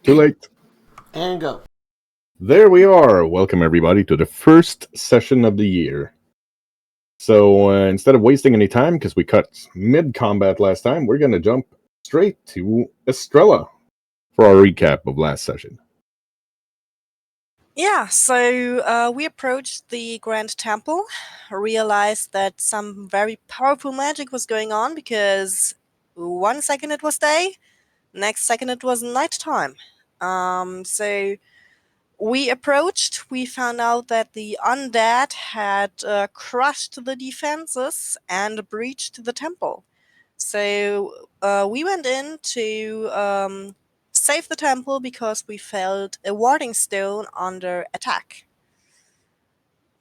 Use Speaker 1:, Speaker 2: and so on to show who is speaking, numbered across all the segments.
Speaker 1: Too late.
Speaker 2: And go.
Speaker 1: There we are. Welcome, everybody, to the first session of the year. So instead of wasting any time, because we cut mid combat last time, we're going to jump straight to Estrella for our recap of last session.
Speaker 3: Yeah, so we approached the Grand Temple, realized that some very powerful magic was going on because one second it was day, next second it was nighttime. So we approached, we found out that the undead had crushed the defenses and breached the temple. So we went in to save the temple because we felt a warding stone under attack.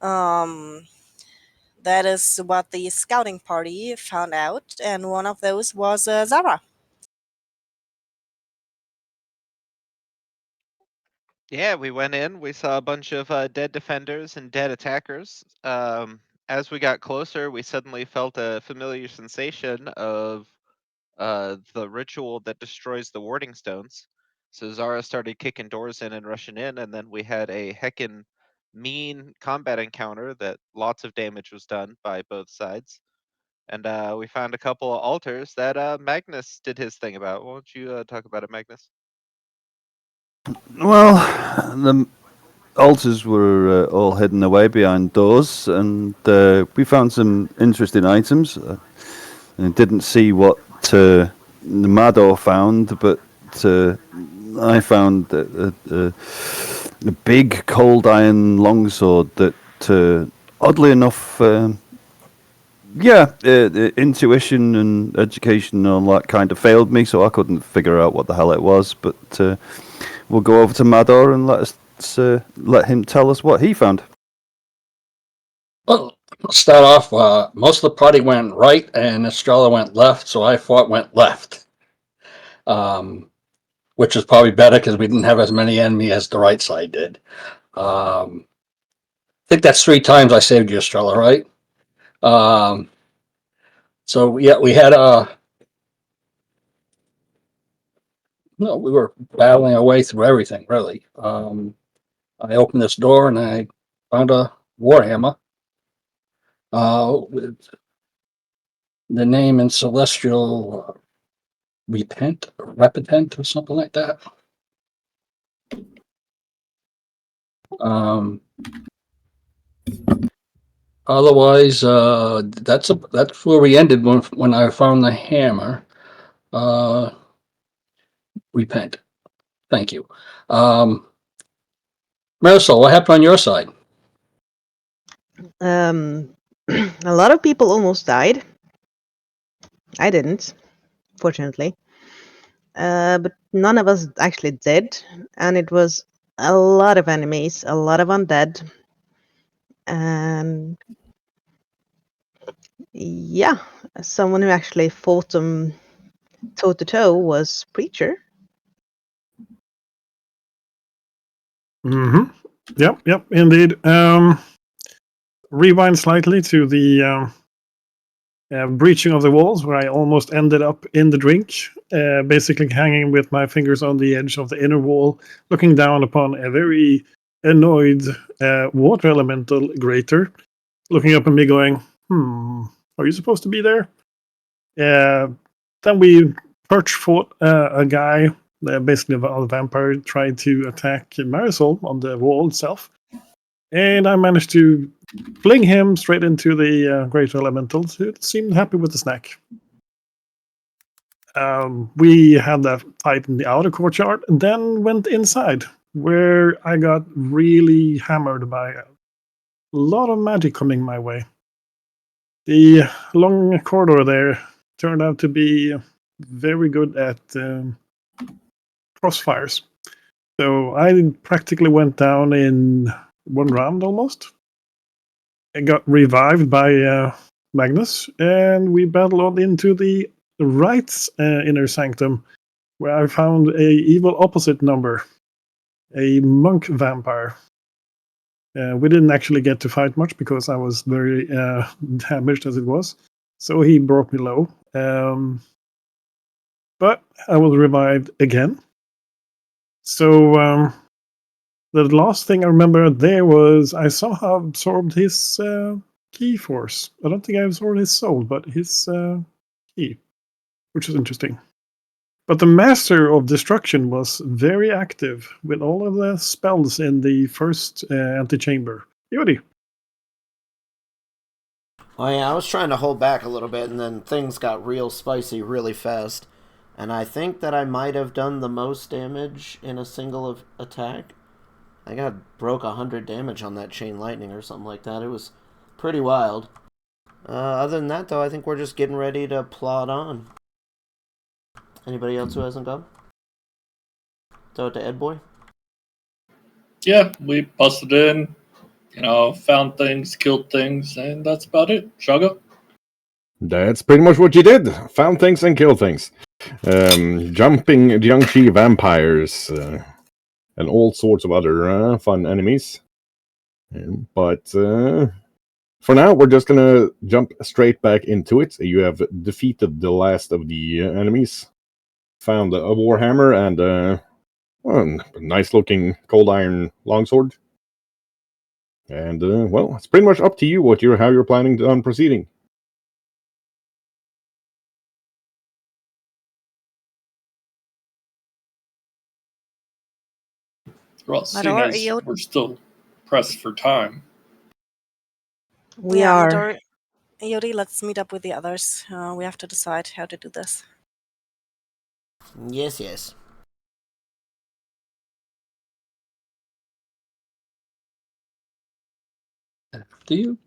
Speaker 3: Um, that is what the scouting party found out, and one of those was Zara.
Speaker 4: Yeah, we went in. We saw a bunch of dead defenders and dead attackers. As we got closer, we suddenly felt a familiar sensation of the ritual that destroys the warding stones. So Zara started kicking doors in and rushing in, and then we had a heckin' mean combat encounter that lots of damage was done by both sides. And we found a couple of altars that Magnus did his thing about. Why don't you talk about it, Magnus?
Speaker 5: Well, the altars were all hidden away behind doors, and we found some interesting items. I didn't see what the Mador found, but I found a big cold iron longsword that, oddly enough, intuition and education and all that kind of failed me, so I couldn't figure out what the hell it was. But we'll go over to Mador and let him tell us what he found.
Speaker 6: Well, let's start off. Most of the party went right, and Estrella went left, so I went left. Which is probably better because we didn't have as many enemy as the right side did. I think that's 3 times I saved you, Estrella, right? So yeah, we had no, we were battling our way through everything, really. I opened this door and I found a warhammer with the name in Celestial Repentant, or something like that. Otherwise, that's where we ended when I found the hammer. Repent. Thank you. Marisol, what happened on your side?
Speaker 7: A lot of people almost died. I didn't, fortunately. But none of us actually did, and it was a lot of enemies, a lot of undead, and yeah, someone who actually fought them toe to toe was Preacher.
Speaker 8: Mm-hmm. Yep, indeed. Rewind slightly to the breaching of the walls, where I almost ended up in the drink, basically hanging with my fingers on the edge of the inner wall, looking down upon a very annoyed water elemental greater, looking up at me going, are you supposed to be there? Then we perch fought a guy, basically a vampire, tried to attack Marisol on the wall itself. And I managed to fling him straight into the greater elementals, who seemed happy with the snack. We had that fight in the outer courtyard, and then went inside, where I got really hammered by a lot of magic coming my way. The long corridor there turned out to be very good at crossfires. So I practically went down in one round almost. I got revived by Magnus, and we battled into the right inner sanctum, where I found a evil opposite number, a monk vampire. We didn't actually get to fight much because I was very damaged as it was, so he brought me low. But I was revived again, So the last thing I remember there was I somehow absorbed his key force. I don't think I absorbed his soul, but his key, which is interesting. But the Master of Destruction was very active with all of the spells in the first antechamber. Yuri.
Speaker 2: Oh yeah, I was trying to hold back a little bit, and then things got real spicy really fast. And I think that I might have done the most damage in a single attack. I broke 100 damage on that chain lightning or something like that. It was pretty wild. Other than that, though, I think we're just getting ready to plod on. Anybody else who hasn't gone? Throw it to Ed Boy.
Speaker 6: Yeah, we busted in, found things, killed things, and that's about it. Shoggoth?
Speaker 1: That's pretty much what you did. Found things and killed things. Jumping Jiangxi vampires and all sorts of other fun enemies. But for now, we're just gonna jump straight back into it. You have defeated the last of the enemies. Found a warhammer and a nice-looking cold iron longsword. And well, it's pretty much up to you how you're planning on proceeding.
Speaker 6: Well, seeing as we're still pressed for time.
Speaker 7: We are.
Speaker 3: Mador, Yuri, let's meet up with the others. We have to decide how to do this.
Speaker 2: Yes, yes.
Speaker 6: Do you?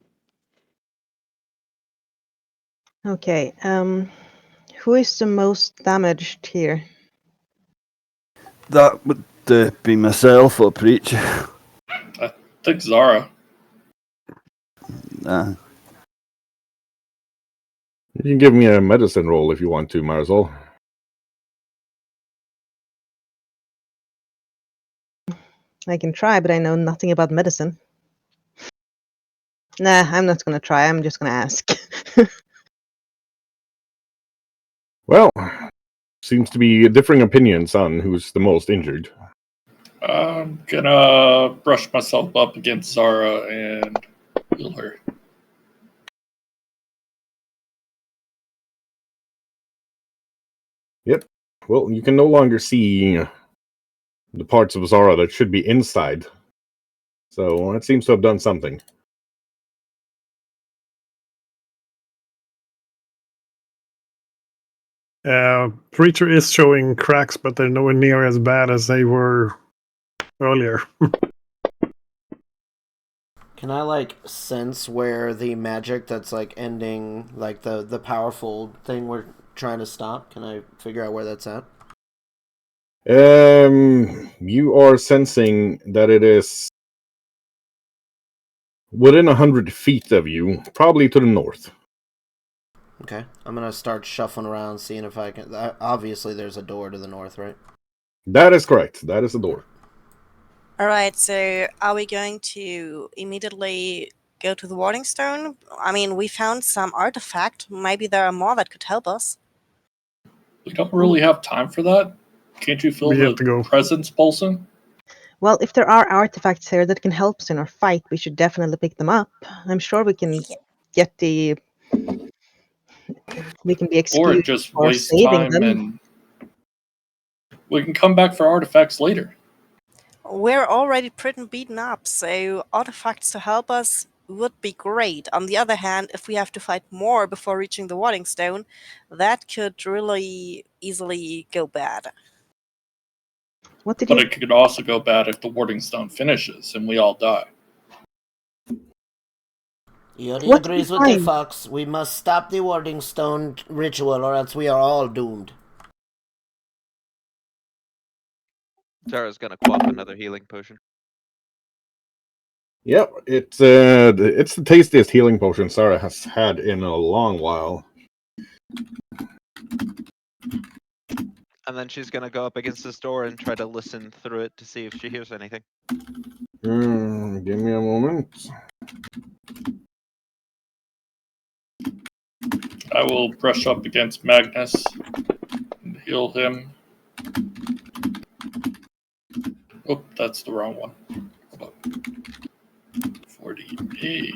Speaker 7: Okay. Who is the most damaged here?
Speaker 5: That would be myself or Preach.
Speaker 6: I think Zara.
Speaker 5: Nah.
Speaker 1: You can give me a medicine roll if you want to, Marisol.
Speaker 7: I can try, but I know nothing about medicine. Nah, I'm not gonna try. I'm just gonna ask.
Speaker 1: Well, seems to be differing opinions on who's the most injured.
Speaker 6: I'm gonna brush myself up against Zara and heal her.
Speaker 1: Yep. Well, you can no longer see the parts of Zara that should be inside. So it seems to have done something.
Speaker 8: Preacher is showing cracks, but they're nowhere near as bad as they were earlier.
Speaker 2: Can I sense where the magic that's ending, the powerful thing we're trying to stop? Can I figure out where that's at?
Speaker 1: You are sensing that it is within 100 feet of you, probably to the north.
Speaker 2: Okay, I'm gonna start shuffling around, seeing if I can. Obviously, there's a door to the north, right?
Speaker 1: That is correct. That is the door.
Speaker 3: Alright, so are we going to immediately go to the warding stone? I mean, we found some artifact. Maybe there are more that could help us.
Speaker 6: We don't really have time for that. Can't you feel
Speaker 8: We have to
Speaker 6: the
Speaker 8: go.
Speaker 6: presence pulsing?
Speaker 7: Well, if there are artifacts here that can help us in our fight, we should definitely pick them up. I'm sure we can get the. We can be
Speaker 6: Or
Speaker 7: excused
Speaker 6: just
Speaker 7: for
Speaker 6: waste
Speaker 7: saving
Speaker 6: time
Speaker 7: them.
Speaker 6: and we can come back for artifacts later.
Speaker 3: We're already pretty beaten up, so artifacts to help us would be great. On the other hand, if we have to fight more before reaching the warding stone, that could really easily go bad.
Speaker 7: What did
Speaker 6: But
Speaker 7: you?
Speaker 6: it could also go bad if the warding stone finishes and we all die.
Speaker 2: Yuri
Speaker 7: What did
Speaker 2: agrees
Speaker 7: you
Speaker 2: with the
Speaker 7: find?
Speaker 2: fox. We must stop the warding stone ritual, or else we are all doomed.
Speaker 4: Zara's gonna quaff another healing potion.
Speaker 1: Yep, it's the tastiest healing potion Sarah has had in a long while.
Speaker 4: And then she's gonna go up against this door and try to listen through it to see if she hears anything.
Speaker 1: Give me a moment.
Speaker 6: I will brush up against Magnus and heal him.
Speaker 9: Oh, that's the wrong one. Hold on. 48.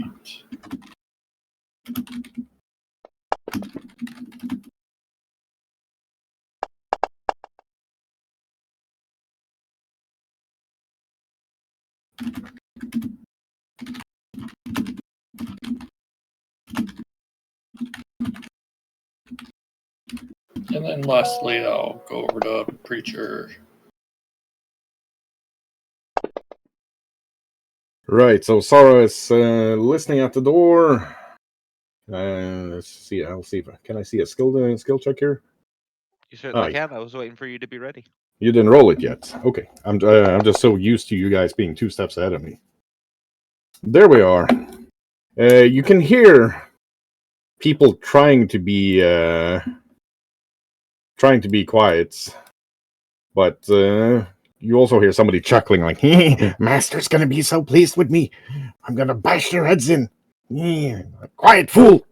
Speaker 9: And then lastly, I'll go over to Preacher.
Speaker 1: Right, so Sarah is listening at the door. Let's see. I'll see if can I see a skill check here.
Speaker 4: You certainly
Speaker 1: Aye.
Speaker 4: can. I was waiting for you to be ready.
Speaker 1: You didn't roll it yet. Okay, I'm just so used to you guys being 2 steps ahead of me. There we are. You can hear people trying to be quiet, but you also hear somebody chuckling like, "Master's gonna be so pleased with me. I'm gonna bash their heads in. Quiet, fool!"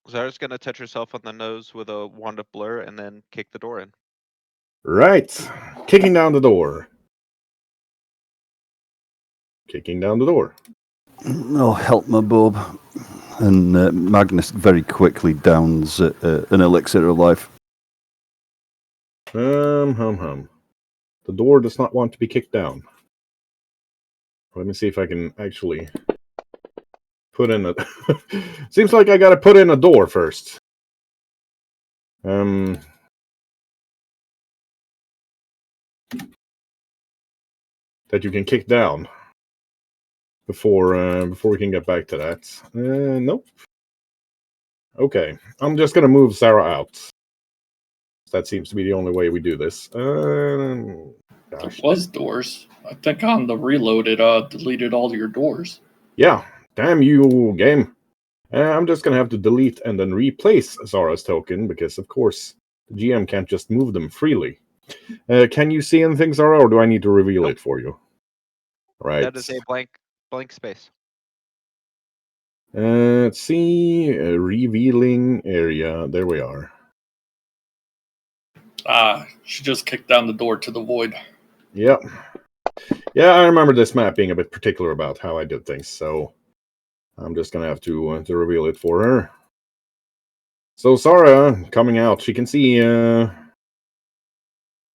Speaker 4: Zara's gonna touch herself on the nose with a wand of blur and then kick the door in.
Speaker 1: Right, kicking down the door. Kicking down the door.
Speaker 5: Oh, help my bub. And Magnus very quickly downs an elixir of life.
Speaker 1: The door does not want to be kicked down. Let me see if I can actually put in a... Seems like I gotta put in a door first. That you can kick down before we can get back to that. Nope. Okay, I'm just gonna move Sarah out. That seems to be the only way we do this.
Speaker 9: There
Speaker 1: Gosh.
Speaker 9: was doors. I think on the reload it deleted all your doors.
Speaker 1: Yeah, damn you, game. I'm just gonna have to delete and then replace Zara's token because, of course, the GM can't just move them freely. Can you see anything, Zara, or do I need to reveal it for you? Right.
Speaker 4: That is a blank space.
Speaker 1: Let's see. Revealing area. There we are.
Speaker 9: She just kicked down the door to the void.
Speaker 1: Yep. Yeah, I remember this map being a bit particular about how I did things, so I'm just gonna have to reveal it for her. So Zara, coming out, she can see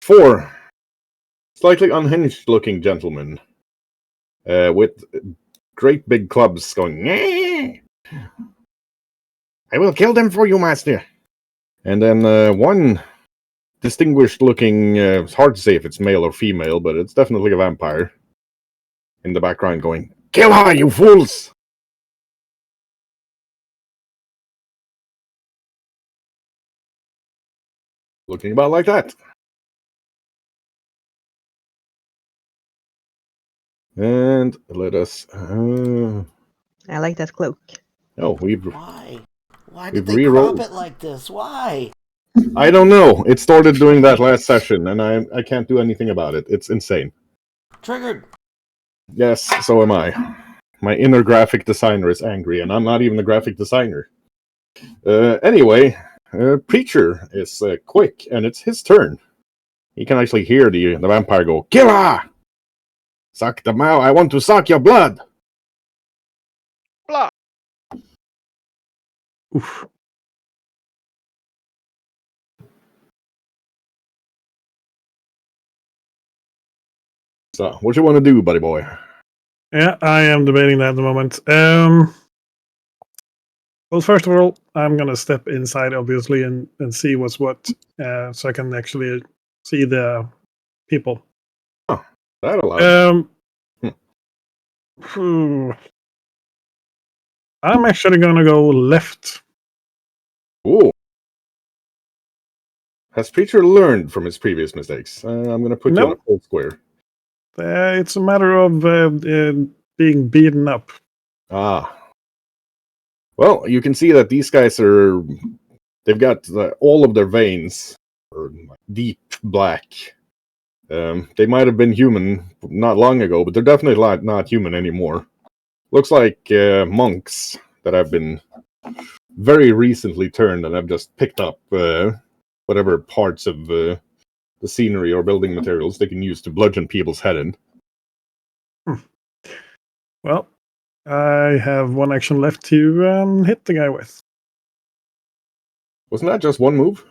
Speaker 1: 4 slightly unhinged-looking gentlemen with great big clubs going, "Nyeh! I will kill them for you, master." And then one distinguished-looking, it's hard to say if it's male or female, but it's definitely a vampire, in the background going, "Kill her, you fools!" Looking about like that. And let us...
Speaker 7: I like that cloak.
Speaker 1: oh, we've...
Speaker 2: Why? Why
Speaker 1: We've
Speaker 2: did they crop
Speaker 1: rerolled.
Speaker 2: it like this? Why?
Speaker 1: I don't know. It started doing that last session, and I can't do anything about it. It's insane.
Speaker 2: Triggered.
Speaker 1: Yes, so am I. My inner graphic designer is angry, and I'm not even the graphic designer. Anyway, Preacher is quick, and it's his turn. He can actually hear the vampire go, "Kill her! Suck the mouth. I want to suck your blood."
Speaker 4: Blah.
Speaker 8: Oof.
Speaker 1: So, what you want to do, buddy boy?
Speaker 8: Yeah, I am debating that at the moment. Well, first of all, I'm gonna step inside, obviously, and see what's what, so I can actually see the people.
Speaker 1: Oh, that allows.
Speaker 8: I'm actually gonna go left.
Speaker 1: Ooh. Has Preacher learned from his previous mistakes? I'm going to put you on a full square.
Speaker 8: It's a matter of being beaten up.
Speaker 1: Ah. Well, you can see that these guys are... They've got all of their veins are deep black. They might have been human not long ago, but they're definitely not human anymore. Looks like monks that have been very recently turned and have just picked up whatever parts of the scenery or building materials they can use to bludgeon people's head in.
Speaker 8: Well, I have one action left to hit the guy with.
Speaker 1: Wasn't that just one move?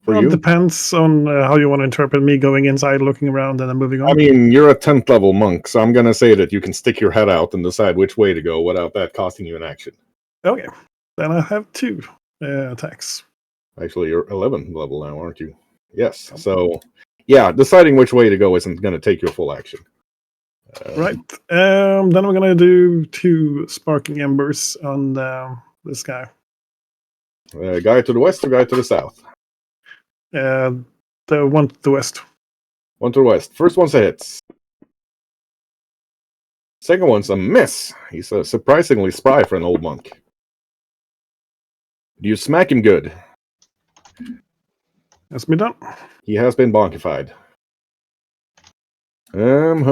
Speaker 1: For
Speaker 8: Well,
Speaker 1: you?
Speaker 8: it depends on how you want to interpret me going inside, looking around, and then moving on.
Speaker 1: I mean, you're a 10th level monk, so I'm going to say that you can stick your head out and decide which way to go without that costing you an action.
Speaker 8: Okay, then I have 2 attacks.
Speaker 1: Actually, you're 11th level now, aren't you? Yes. So, yeah, deciding which way to go isn't going to take your full action.
Speaker 8: Right. Then we're going to do 2 sparking embers on this guy.
Speaker 1: Guy to the west or guy to the south?
Speaker 8: The one to the west.
Speaker 1: One to the west. First one's a hit. Second one's a miss. He's surprisingly spry for an old monk. Do you smack him good?
Speaker 8: That's me done.
Speaker 1: He has been bonkified. And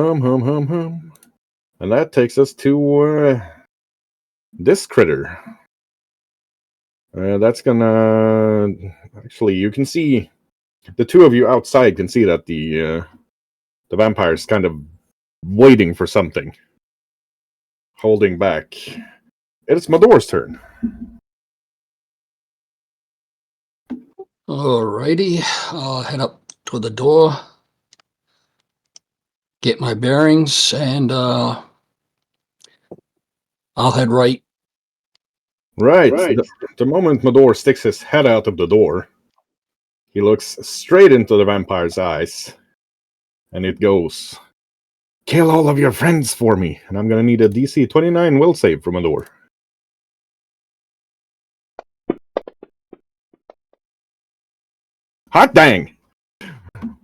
Speaker 1: that takes us to this critter. That's gonna... Actually, you can see... The 2 of you outside can see that the vampire's kind of waiting for something. Holding back. It's Mador's turn.
Speaker 6: Alrighty, I'll head up to the door, get my bearings, and I'll head right.
Speaker 1: Right. The moment Mador sticks his head out of the door, he looks straight into the vampire's eyes. And it goes, "Kill all of your friends for me." And I'm going to need a DC 29 will save from Mador. Hot dang!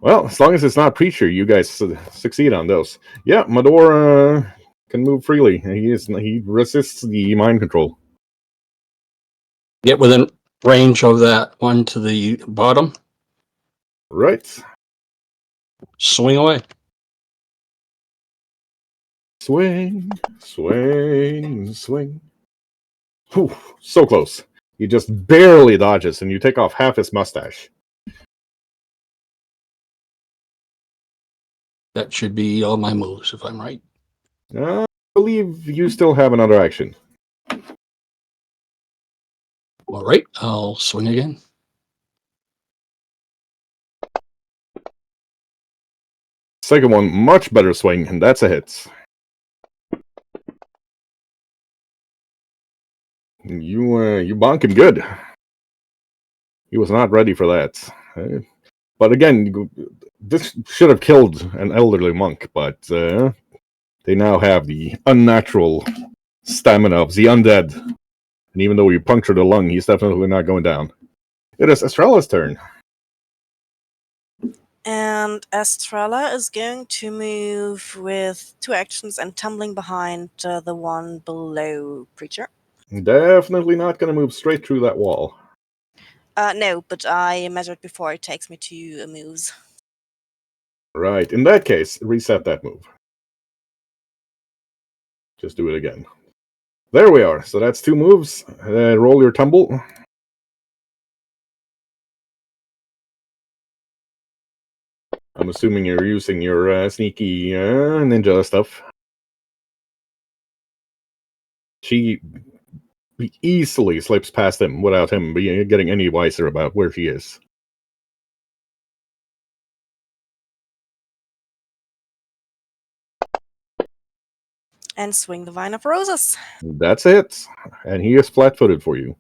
Speaker 1: Well, as long as it's not Preacher, you guys succeed on those. Yeah, Mador can move freely. He resists the mind control.
Speaker 6: Get within range of that one to the bottom.
Speaker 1: Right.
Speaker 6: Swing away.
Speaker 1: Swing, swing, swing. Whew, so close. He just barely dodges, and you take off half his mustache.
Speaker 6: That should be all my moves, if I'm right.
Speaker 1: I believe you still have another action.
Speaker 6: All right, I'll swing again.
Speaker 1: Second one, much better swing, and that's a hit. You bonk him good. He was not ready for that. But again, this should have killed an elderly monk, but they now have the unnatural stamina of the undead. And even though you punctured a lung, he's definitely not going down. It is Estrella's turn.
Speaker 3: And Estrella is going to move with 2 actions and tumbling behind the one below Preacher.
Speaker 1: Definitely not going to move straight through that wall.
Speaker 3: No, but I measured before it takes me 2 moves.
Speaker 1: Right. In that case, reset that move. Just do it again. There we are. So that's 2 moves. Roll your tumble. I'm assuming you're using your sneaky ninja stuff. She easily slips past him without him getting any wiser about where she is.
Speaker 3: And swing the Vine of Roses.
Speaker 1: That's it. And he is flat-footed for you.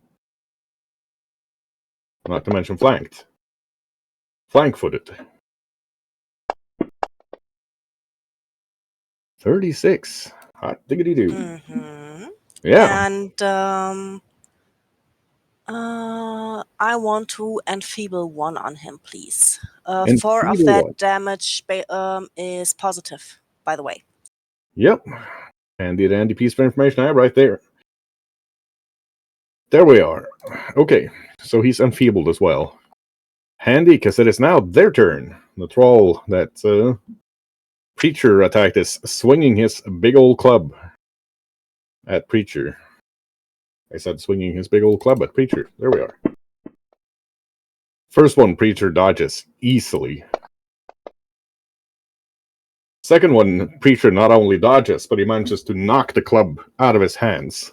Speaker 1: Not to mention flanked. Flank-footed. 36. Hot diggity-doo.
Speaker 3: Mm-hmm.
Speaker 1: Yeah.
Speaker 3: And I want to enfeeble 1 on him, please. 4 of
Speaker 1: Enfeeble
Speaker 3: that
Speaker 1: 1.
Speaker 3: damage is positive, by the way.
Speaker 1: Yep. Handy dandy piece of information I have right there. There we are. Okay, so he's enfeebled as well. Handy, because it is now their turn. The troll that Preacher attacked is swinging his big old club at Preacher. I said swinging his big old club at Preacher. There we are. First one, Preacher dodges easily. Second one, Preacher not only dodges, but he manages to knock the club out of his hands.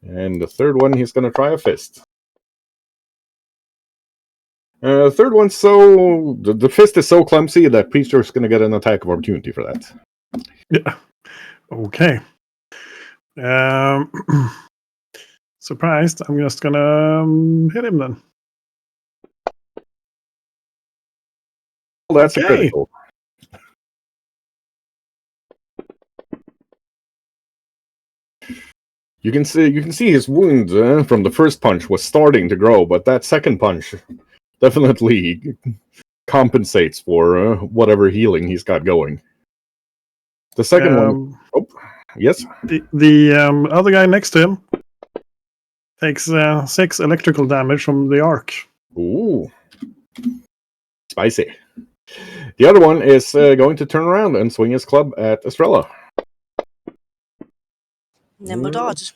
Speaker 1: And the third one, he's going to try a fist. Third one, so the fist is so clumsy that Preacher's going to get an attack of opportunity for that.
Speaker 8: Yeah. Okay. Surprised. I'm just gonna hit him then.
Speaker 1: Well, that's a
Speaker 8: Okay.
Speaker 1: critical. You can see his wound from the first punch was starting to grow, but that second punch definitely compensates for whatever healing he's got going. The second one, yes.
Speaker 8: The other guy next to him takes 6 electrical damage from the arc.
Speaker 1: Ooh, spicy. The other one is going to turn around and swing his club at Estrella.
Speaker 3: Nimble dodge.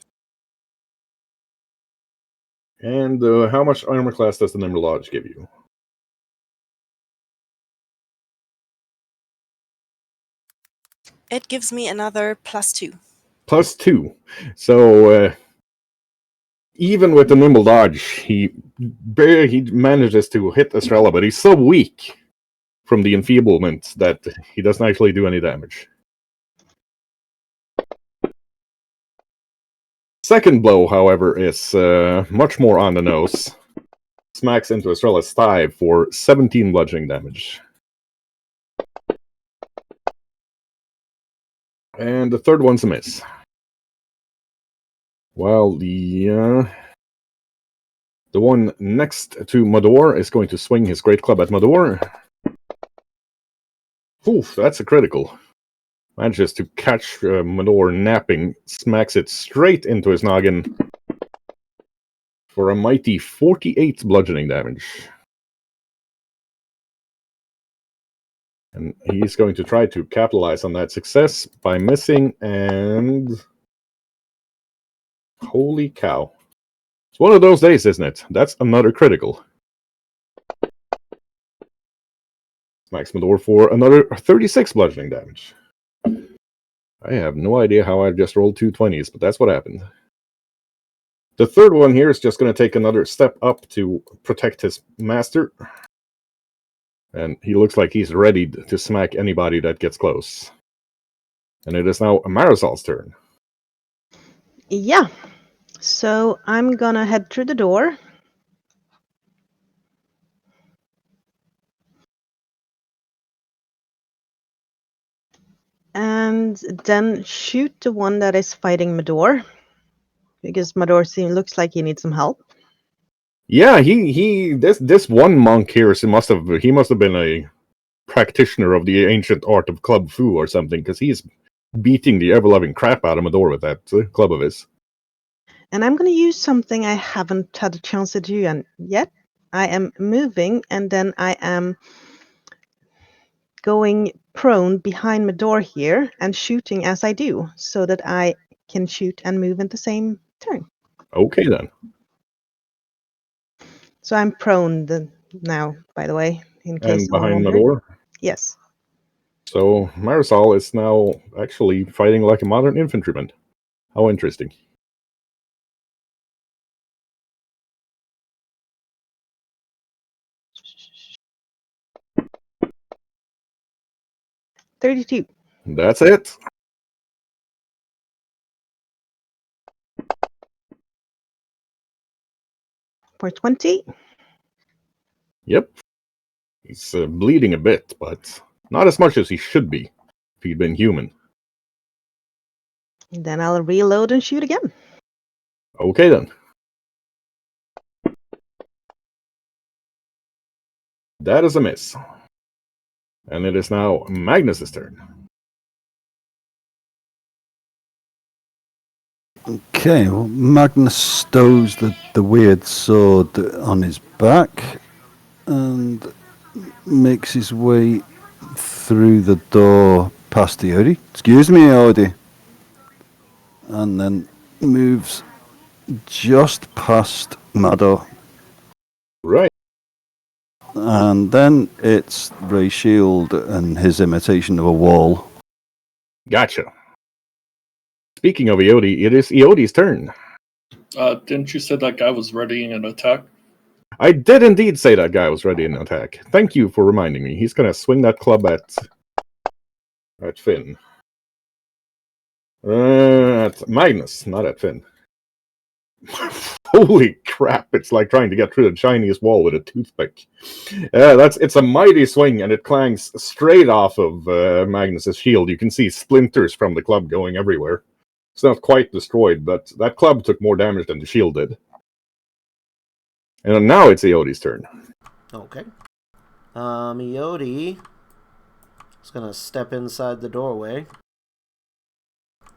Speaker 1: And how much armor class does the Nimble Dodge give you?
Speaker 3: It gives me another +2.
Speaker 1: +2. So even with the Nimble Dodge, he manages to hit Estrella, but he's so weak from the enfeeblement that he doesn't actually do any damage. Second blow, however, is much more on the nose. Smacks into Estrella's thigh for 17 bludgeoning damage. And the third one's a miss. While the one next to Mador is going to swing his great club at Mador. Oof, that's a critical. Manages to catch Mador napping, smacks it straight into his noggin for a mighty 48 bludgeoning damage. And he's going to try to capitalize on that success by missing, and holy cow. It's one of those days, isn't it? That's another critical. Smacks Mador for another 36 bludgeoning damage. I have no idea how I just rolled 2 20s, but that's what happened. The third one here is just going to take another step up to protect his master. And he looks like he's ready to smack anybody that gets close. And it is now Marisol's turn.
Speaker 7: Yeah. So I'm gonna head through the door. And then shoot the one that is fighting Mador. Because Mador looks like he needs some help.
Speaker 1: Yeah, this one monk here must have been a practitioner of the ancient art of club fu or something, because he's beating the ever-loving crap out of Mador with that club of his.
Speaker 7: And I'm going to use something I haven't had a chance to do yet. I am moving, and then I am going prone behind my door here and shooting as I do, so that I can shoot and move in the same turn.
Speaker 1: Okay, then.
Speaker 7: So I'm prone now, by the way, in case.
Speaker 1: And behind Mador?
Speaker 7: Yes.
Speaker 1: So Marisol is now actually fighting like a modern infantryman. How interesting.
Speaker 7: $32.
Speaker 1: That's it.
Speaker 7: For 20.
Speaker 1: Yep. He's bleeding a bit, but not as much as he should be if he'd been human.
Speaker 7: Then I'll reload and shoot again.
Speaker 1: Okay, then. That is a miss. And it is now Magnus's turn.
Speaker 5: Okay, well, Magnus stows the weird sword on his back and makes his way through the door past the Odie. Excuse me, Odie. And then moves just past Mador.
Speaker 1: Right.
Speaker 5: And then it's Ray Shield and his imitation of a wall.
Speaker 1: Gotcha. Speaking of Eodi, it is Eodi's turn.
Speaker 9: Didn't you say that guy was readying an attack?
Speaker 1: I did indeed say that guy was ready in attack. Thank you for reminding me. He's going to swing that club at Finn. At Magnus, not at Finn. Holy crap, it's like trying to get through the Chinese wall with a toothpick. It's a mighty swing, and it clangs straight off of Magnus's shield. You can see splinters from the club going everywhere. It's not quite destroyed, but that club took more damage than the shield did. And now it's Eodi's turn.
Speaker 2: Okay. Eodi is going to step inside the doorway.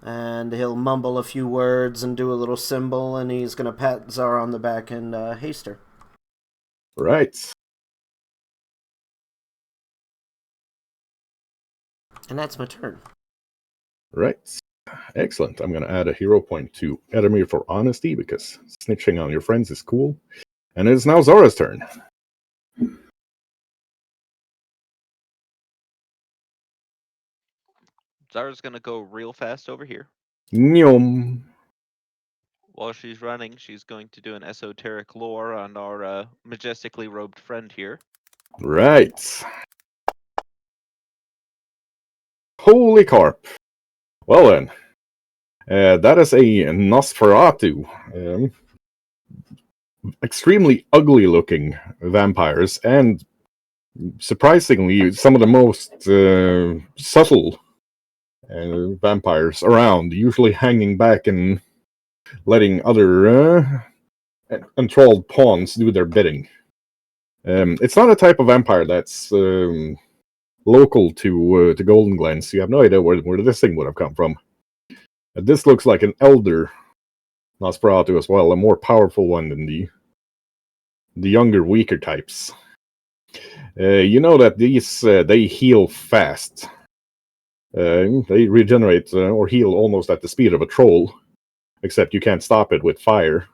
Speaker 2: And he'll mumble a few words and do a little symbol, and he's going to pat Zara on the back and haste her.
Speaker 1: Right.
Speaker 2: And that's my turn.
Speaker 1: Right. Excellent. I'm going to add a hero point to Edamir for honesty, because snitching on your friends is cool. And it's now Zara's turn.
Speaker 4: Zara's gonna go real fast over here.
Speaker 1: Nyom.
Speaker 4: While she's running, she's going to do an esoteric lore on our majestically robed friend here.
Speaker 1: Right. Holy carp. Well then. That is a Nosferatu. Extremely ugly looking vampires, and surprisingly some of the most subtle vampires around, usually hanging back and letting other enthralled pawns do their bidding. It's not a type of vampire that's local to Golden Glens. You have no idea where this thing would have come from. This looks like an elder Nosferatu as well, a more powerful one than the younger, weaker types. You know that these they heal fast. They regenerate or heal almost at the speed of a troll, except you can't stop it with fire.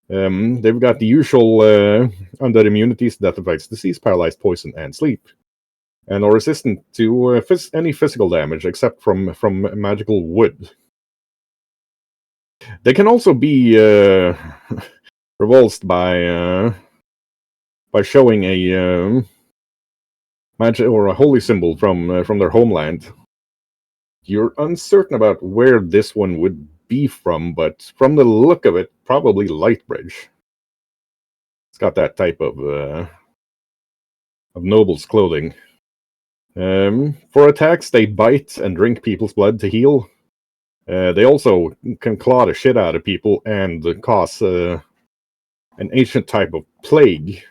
Speaker 1: They've got the usual undead immunities: death effects, disease, paralyzed, poison, and sleep, and are resistant to any physical damage except from magical wood. They can also be repulsed by showing a magic or a holy symbol from their homeland. You're uncertain about where this one would be from, but from the look of it, probably Lightbridge. It's got that type of noble's clothing. For attacks, they bite and drink people's blood to heal. They also can claw the shit out of people and cause an ancient type of plague,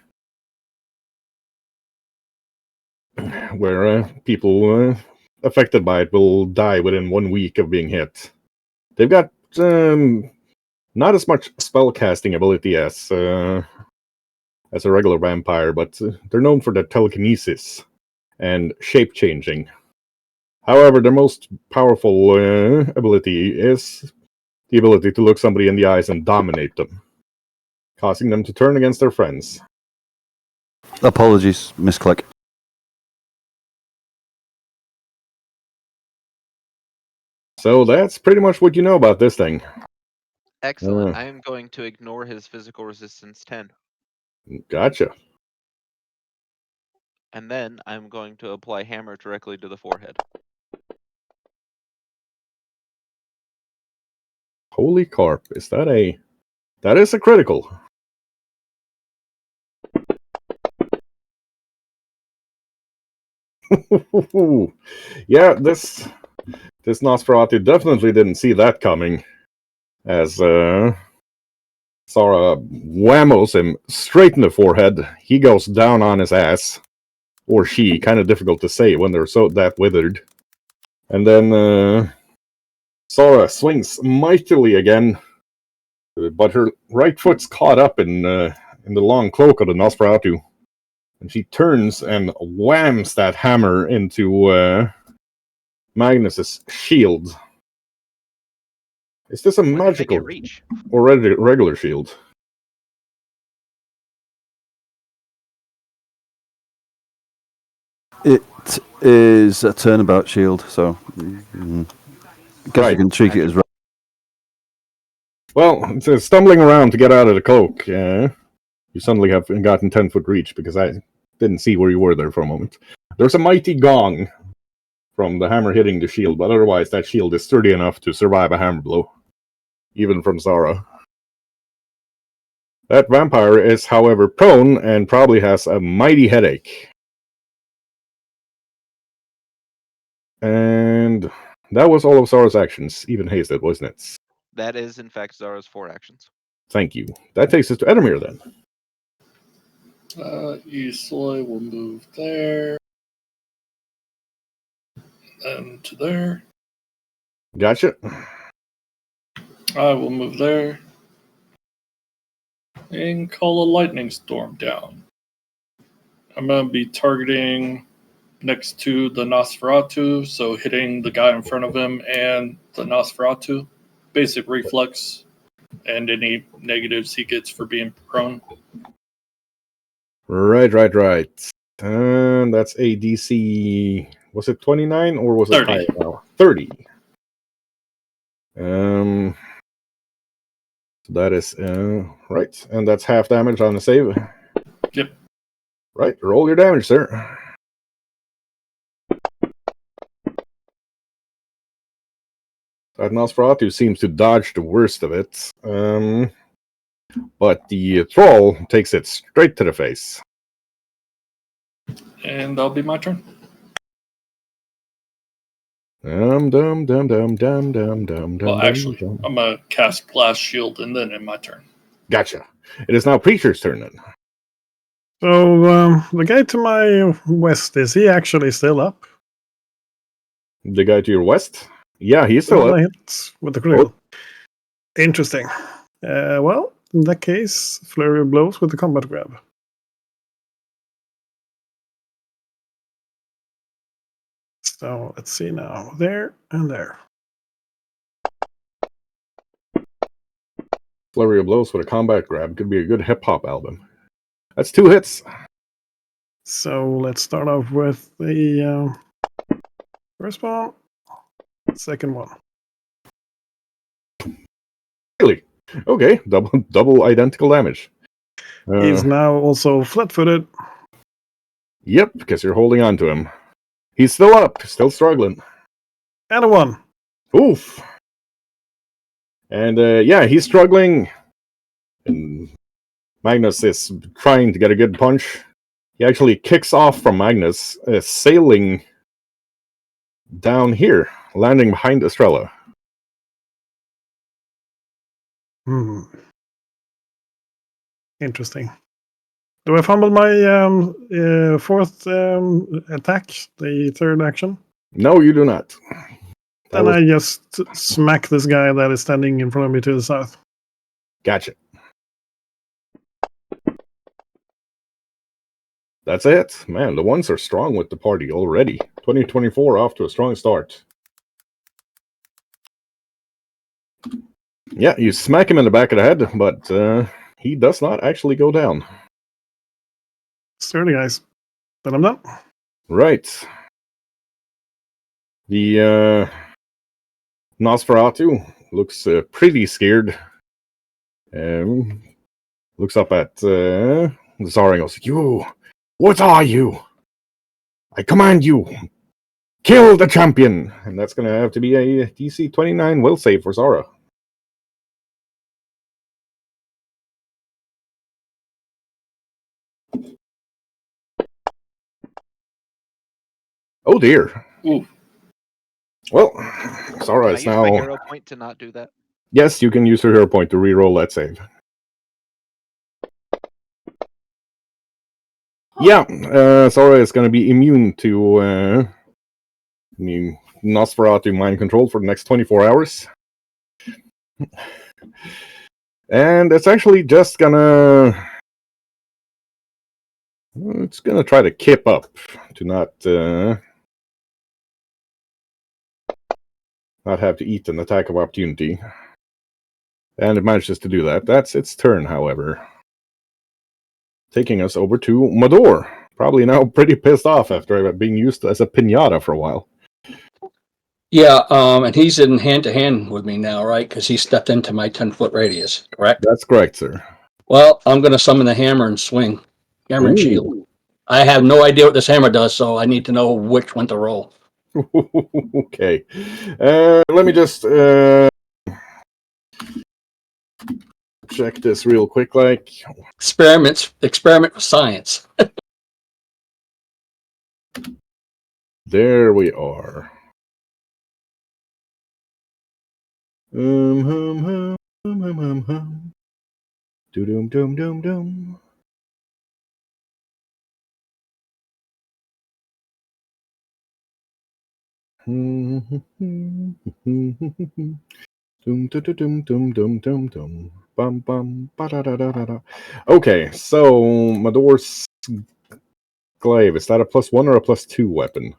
Speaker 1: where people affected by it will die within 1 week of being hit. They've got not as much spellcasting ability as a regular vampire, but they're known for their telekinesis and shape-changing. However, their most powerful ability is the ability to look somebody in the eyes and dominate them, causing them to turn against their friends.
Speaker 5: Apologies, misclick.
Speaker 1: So that's pretty much what you know about this thing.
Speaker 4: Excellent. I am going to ignore his physical resistance 10.
Speaker 1: Gotcha.
Speaker 4: And then I'm going to apply hammer directly to the forehead.
Speaker 1: Holy carp, is that a... That is a critical. Yeah, this Nosferatu definitely didn't see that coming, as Sara whammos him straight in the forehead. He goes down on his ass, or she, kind of difficult to say when they're so that withered. And then Sara swings mightily again, but her right foot's caught up in the long cloak of the Nosferatu, and she turns and whams that hammer into Magnus's shield. Is this a magical
Speaker 4: reach
Speaker 1: or regular shield?
Speaker 5: It is a turnabout shield, so guess
Speaker 1: Right.
Speaker 5: you can treat it as right.
Speaker 1: Well, it's stumbling around to get out of the cloak. You suddenly have gotten 10-foot reach because I didn't see where you were there for a moment. There's a mighty gong from the hammer hitting the shield, but otherwise that shield is sturdy enough to survive a hammer blow, even from Zara. That vampire is, however, prone and probably has a mighty headache. And that was all of Zara's actions, even hasted, wasn't it?
Speaker 4: That is, in fact, Zara's 4 actions.
Speaker 1: Thank you. That takes us to Edamir then.
Speaker 9: Isoy will move there. And to there.
Speaker 1: Gotcha.
Speaker 9: I will move there. And call a lightning storm down. I'm going to be targeting next to the Nosferatu, so hitting the guy in front of him and the Nosferatu. Basic reflex, and any negatives he gets for being prone.
Speaker 1: Right. And that's a DC. Was it 29 or was it
Speaker 9: 30.
Speaker 1: higher now? 30. So that is right, and that's half damage on the save.
Speaker 9: Yep.
Speaker 1: Right, roll your damage, sir. That Nosferatu seems to dodge the worst of it, but the troll takes it straight to the face.
Speaker 9: And that'll be my turn.
Speaker 1: Well,
Speaker 9: Actually, I'm going to cast Blast Shield and then in my turn.
Speaker 1: Gotcha. It is now Preacher's turn then.
Speaker 8: So the guy to my west, is he actually still up?
Speaker 1: The guy to your west? Yeah, he's
Speaker 8: The
Speaker 1: still
Speaker 8: one I
Speaker 1: up.
Speaker 8: hit with the critical. Interesting. Well, in that case, flurry of blows with the combat grab. So let's see now. There and there.
Speaker 1: Flurry of blows with a combat grab could be a good hip hop album. That's 2 hits.
Speaker 8: So let's start off with the first one, second one.
Speaker 1: Really? Okay, double identical damage.
Speaker 8: He's now also flat-footed.
Speaker 1: Yep, because you're holding on to him. He's still up, still struggling.
Speaker 8: And a one.
Speaker 1: Oof. And yeah, he's struggling. And Magnus is trying to get a good punch. He actually kicks off from Magnus, sailing down here, landing behind Estrella.
Speaker 8: Interesting. Do I fumble my fourth attack, the third action?
Speaker 1: No, you do not.
Speaker 8: Then I just smack this guy that is standing in front of me to the south.
Speaker 1: Gotcha. That's it. Man, the ones are strong with the party already. 2024 off to a strong start. Yeah, you smack him in the back of the head, but he does not actually go down.
Speaker 8: Sturdy guys. Then I'm done.
Speaker 1: Right. The Nosferatu looks pretty scared. Looks up at Zara and goes, "You, what are you? I command you, kill the champion!" And that's going to have to be a DC 29 will save for Zara. Oh dear.
Speaker 9: Ooh.
Speaker 1: Well, Zara
Speaker 4: Can I
Speaker 1: is
Speaker 4: use my
Speaker 1: now...
Speaker 4: hero point to not do that?
Speaker 1: Yes, you can use your hero point to reroll that save. Yeah, Zara is going to be immune to Nosferatu mind control for the next 24 hours. And it's actually just gonna... It's gonna try to kip up to not have to eat an attack of opportunity. And it manages to do that. That's its turn, however. taking us over to Mador. Probably now pretty pissed off after being used as a pinata for a while.
Speaker 6: Yeah, and he's in hand-to-hand with me now, right? Because he stepped into my 10-foot radius, correct?
Speaker 1: That's correct, sir.
Speaker 6: Well, I'm going to summon the hammer and swing. Hammer and shield.
Speaker 1: Ooh.
Speaker 6: I have no idea what this hammer does, so I need to know which one to roll.
Speaker 1: Okay. Let me just check this real quick.
Speaker 6: Experiment with science.
Speaker 1: There we are. Hum. Doom doom doom doom. Dum dum dum dum dum dum dum. Bum bum ba da da da da. Okay, so Mador's glaive, is that a +1 or a +2 weapon?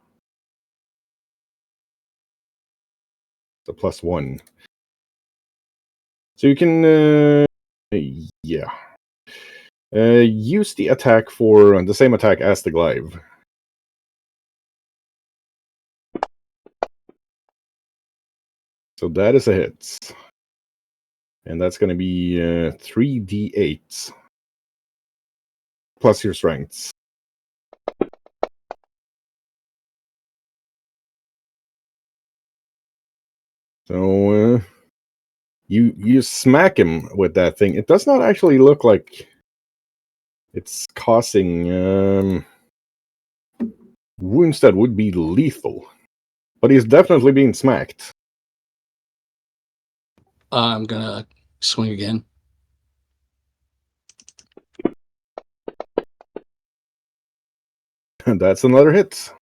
Speaker 1: It's a +1. So you can yeah. Use the attack for the same attack as the glaive. So that is a hit. And that's going to be 3d8 plus your strengths. So you smack him with that thing. It does not actually look like it's causing wounds that would be lethal, but he's definitely being smacked.
Speaker 6: I'm going to swing again.
Speaker 1: And that's another hit.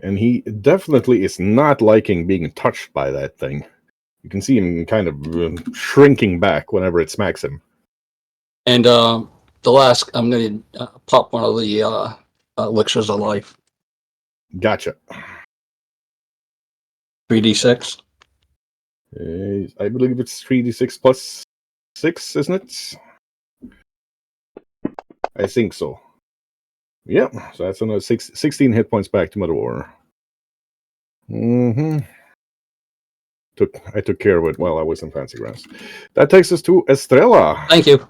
Speaker 1: And he definitely is not liking being touched by that thing. You can see him kind of shrinking back whenever it smacks him.
Speaker 6: And the last, I'm going to pop one of the elixirs of life.
Speaker 1: Gotcha.
Speaker 6: 3d6.
Speaker 1: I believe it's 3d6 plus 6, isn't it? I think so. Yep, so that's another 16 hit points back to Mador. I took care of it while I was in Fancy Grounds. That takes us to Estrella.
Speaker 6: Thank you.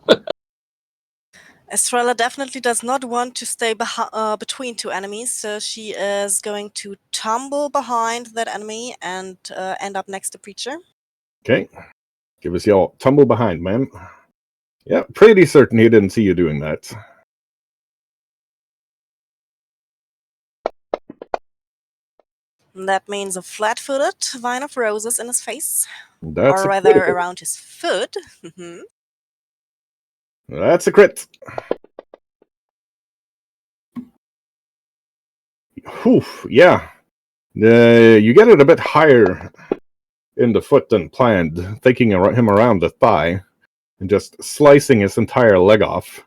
Speaker 3: Estrella definitely does not want to stay between two enemies, so she is going to tumble behind that enemy and end up next to Preacher.
Speaker 1: Okay. Give us your tumble behind, ma'am. Yeah, pretty certain he didn't see you doing that.
Speaker 3: That means a flat-footed vine of roses in his face.
Speaker 1: That's
Speaker 3: or
Speaker 1: a
Speaker 3: rather
Speaker 1: critical.
Speaker 3: around his foot.
Speaker 1: That's a crit. Oof, yeah. You get it a bit higher in the foot than planned, taking him around the thigh and just slicing his entire leg off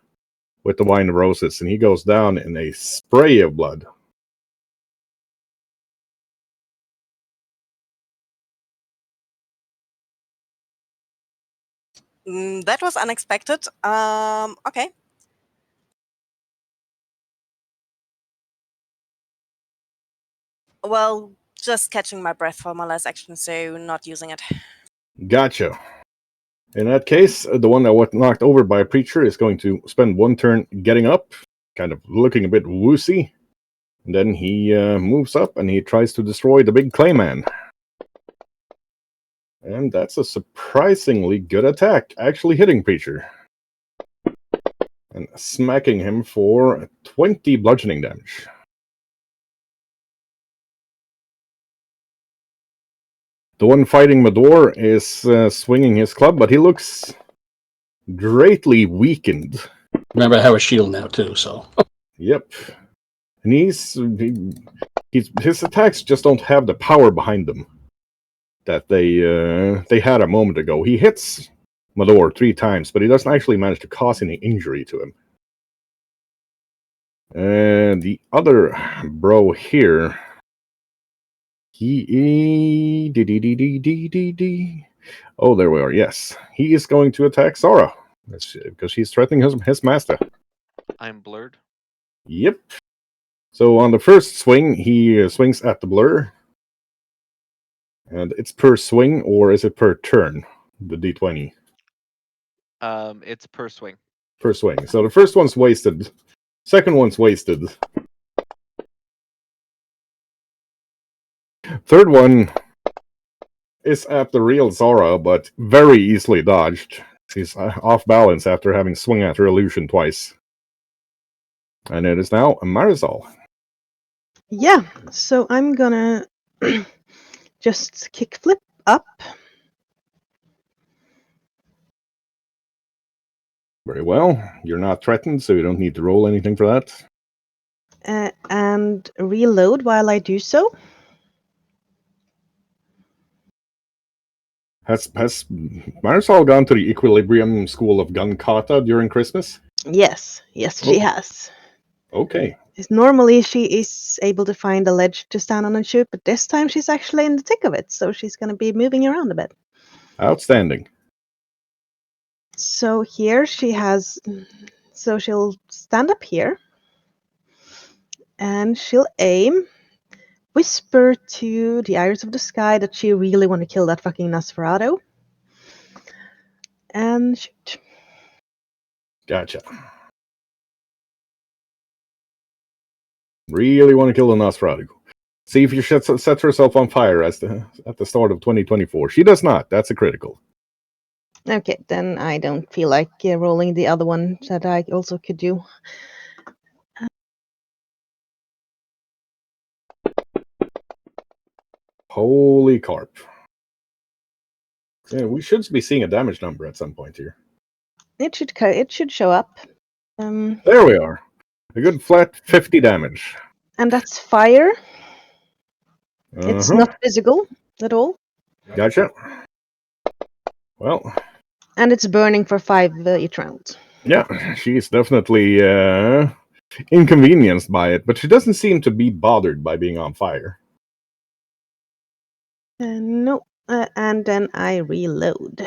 Speaker 1: with the wine of roses, and he goes down in a spray of blood.
Speaker 3: That was unexpected. Okay. Well, just catching my breath for my last action, so not using it.
Speaker 1: Gotcha. In that case, the one that was knocked over by a preacher is going to spend one turn getting up, kind of looking a bit woozy. And then he moves up and he tries to destroy the big clayman. And that's a surprisingly good attack, actually hitting Preacher. And smacking him for 20 bludgeoning damage. The one fighting Mador is swinging his club, but he looks greatly weakened.
Speaker 6: Remember, I have a shield now, too, so.
Speaker 1: Yep. And his attacks just don't have the power behind them that they had a moment ago. He hits Mador 3 times, but he doesn't actually manage to cause any injury to him. And the other bro here, he Oh, there we are. Yes, he is going to attack Sora because she's threatening his master.
Speaker 4: I'm blurred.
Speaker 1: Yep. So on the first swing, he swings at the blur. And it's per swing, or is it per turn? The D20.
Speaker 4: It's per swing.
Speaker 1: Per swing. So the first one's wasted. Second one's wasted. Third one is at the real Zora, but very easily dodged. She's off balance after having swung at her illusion twice. And it is now Marisol.
Speaker 7: Yeah, so I'm gonna just kickflip up.
Speaker 1: Very well. You're not threatened, so you don't need to roll anything for that.
Speaker 7: And reload while I do so.
Speaker 1: Has Marisol gone to the Equilibrium School of Gun Kata during Christmas?
Speaker 7: Yes, she has.
Speaker 1: Okay.
Speaker 7: Normally she is able to find a ledge to stand on and shoot, but this time she's actually in the thick of it, so she's going to be moving around a bit.
Speaker 1: Outstanding.
Speaker 7: So here she has, so she'll stand up here, and she'll aim, whisper to the Iris of the Sky that she really want to kill that fucking Nosferatu, and shoot.
Speaker 1: Gotcha. Really want to kill the Nosferatu. See if she sets herself on fire at the start of 2024. She does not. That's a critical.
Speaker 7: Okay, then I don't feel like rolling the other one that I also could do.
Speaker 1: Holy carp. Yeah, we should be seeing a damage number at some point here.
Speaker 7: It should show up.
Speaker 1: There we are. A good flat 50 damage.
Speaker 7: And that's fire. It's not physical at all.
Speaker 1: Gotcha. Well.
Speaker 7: And it's burning for 5 each round.
Speaker 1: Yeah, she's definitely inconvenienced by it, but she doesn't seem to be bothered by being on fire.
Speaker 7: No. And then I reload.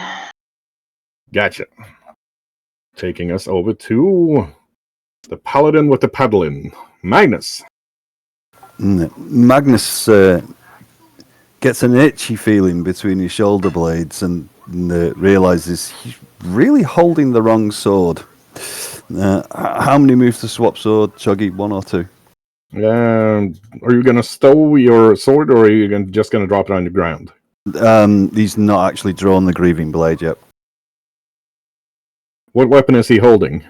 Speaker 1: Gotcha. Taking us over to the paladin with the paddling, Magnus.
Speaker 5: Magnus gets an itchy feeling between his shoulder blades and realizes he's really holding the wrong sword. How many moves to swap sword, Chuggy? 1 or 2?
Speaker 1: Are you going to stow your sword, or are you just going to drop it on the ground?
Speaker 5: He's not actually drawn the grieving blade yet.
Speaker 1: What weapon is he holding?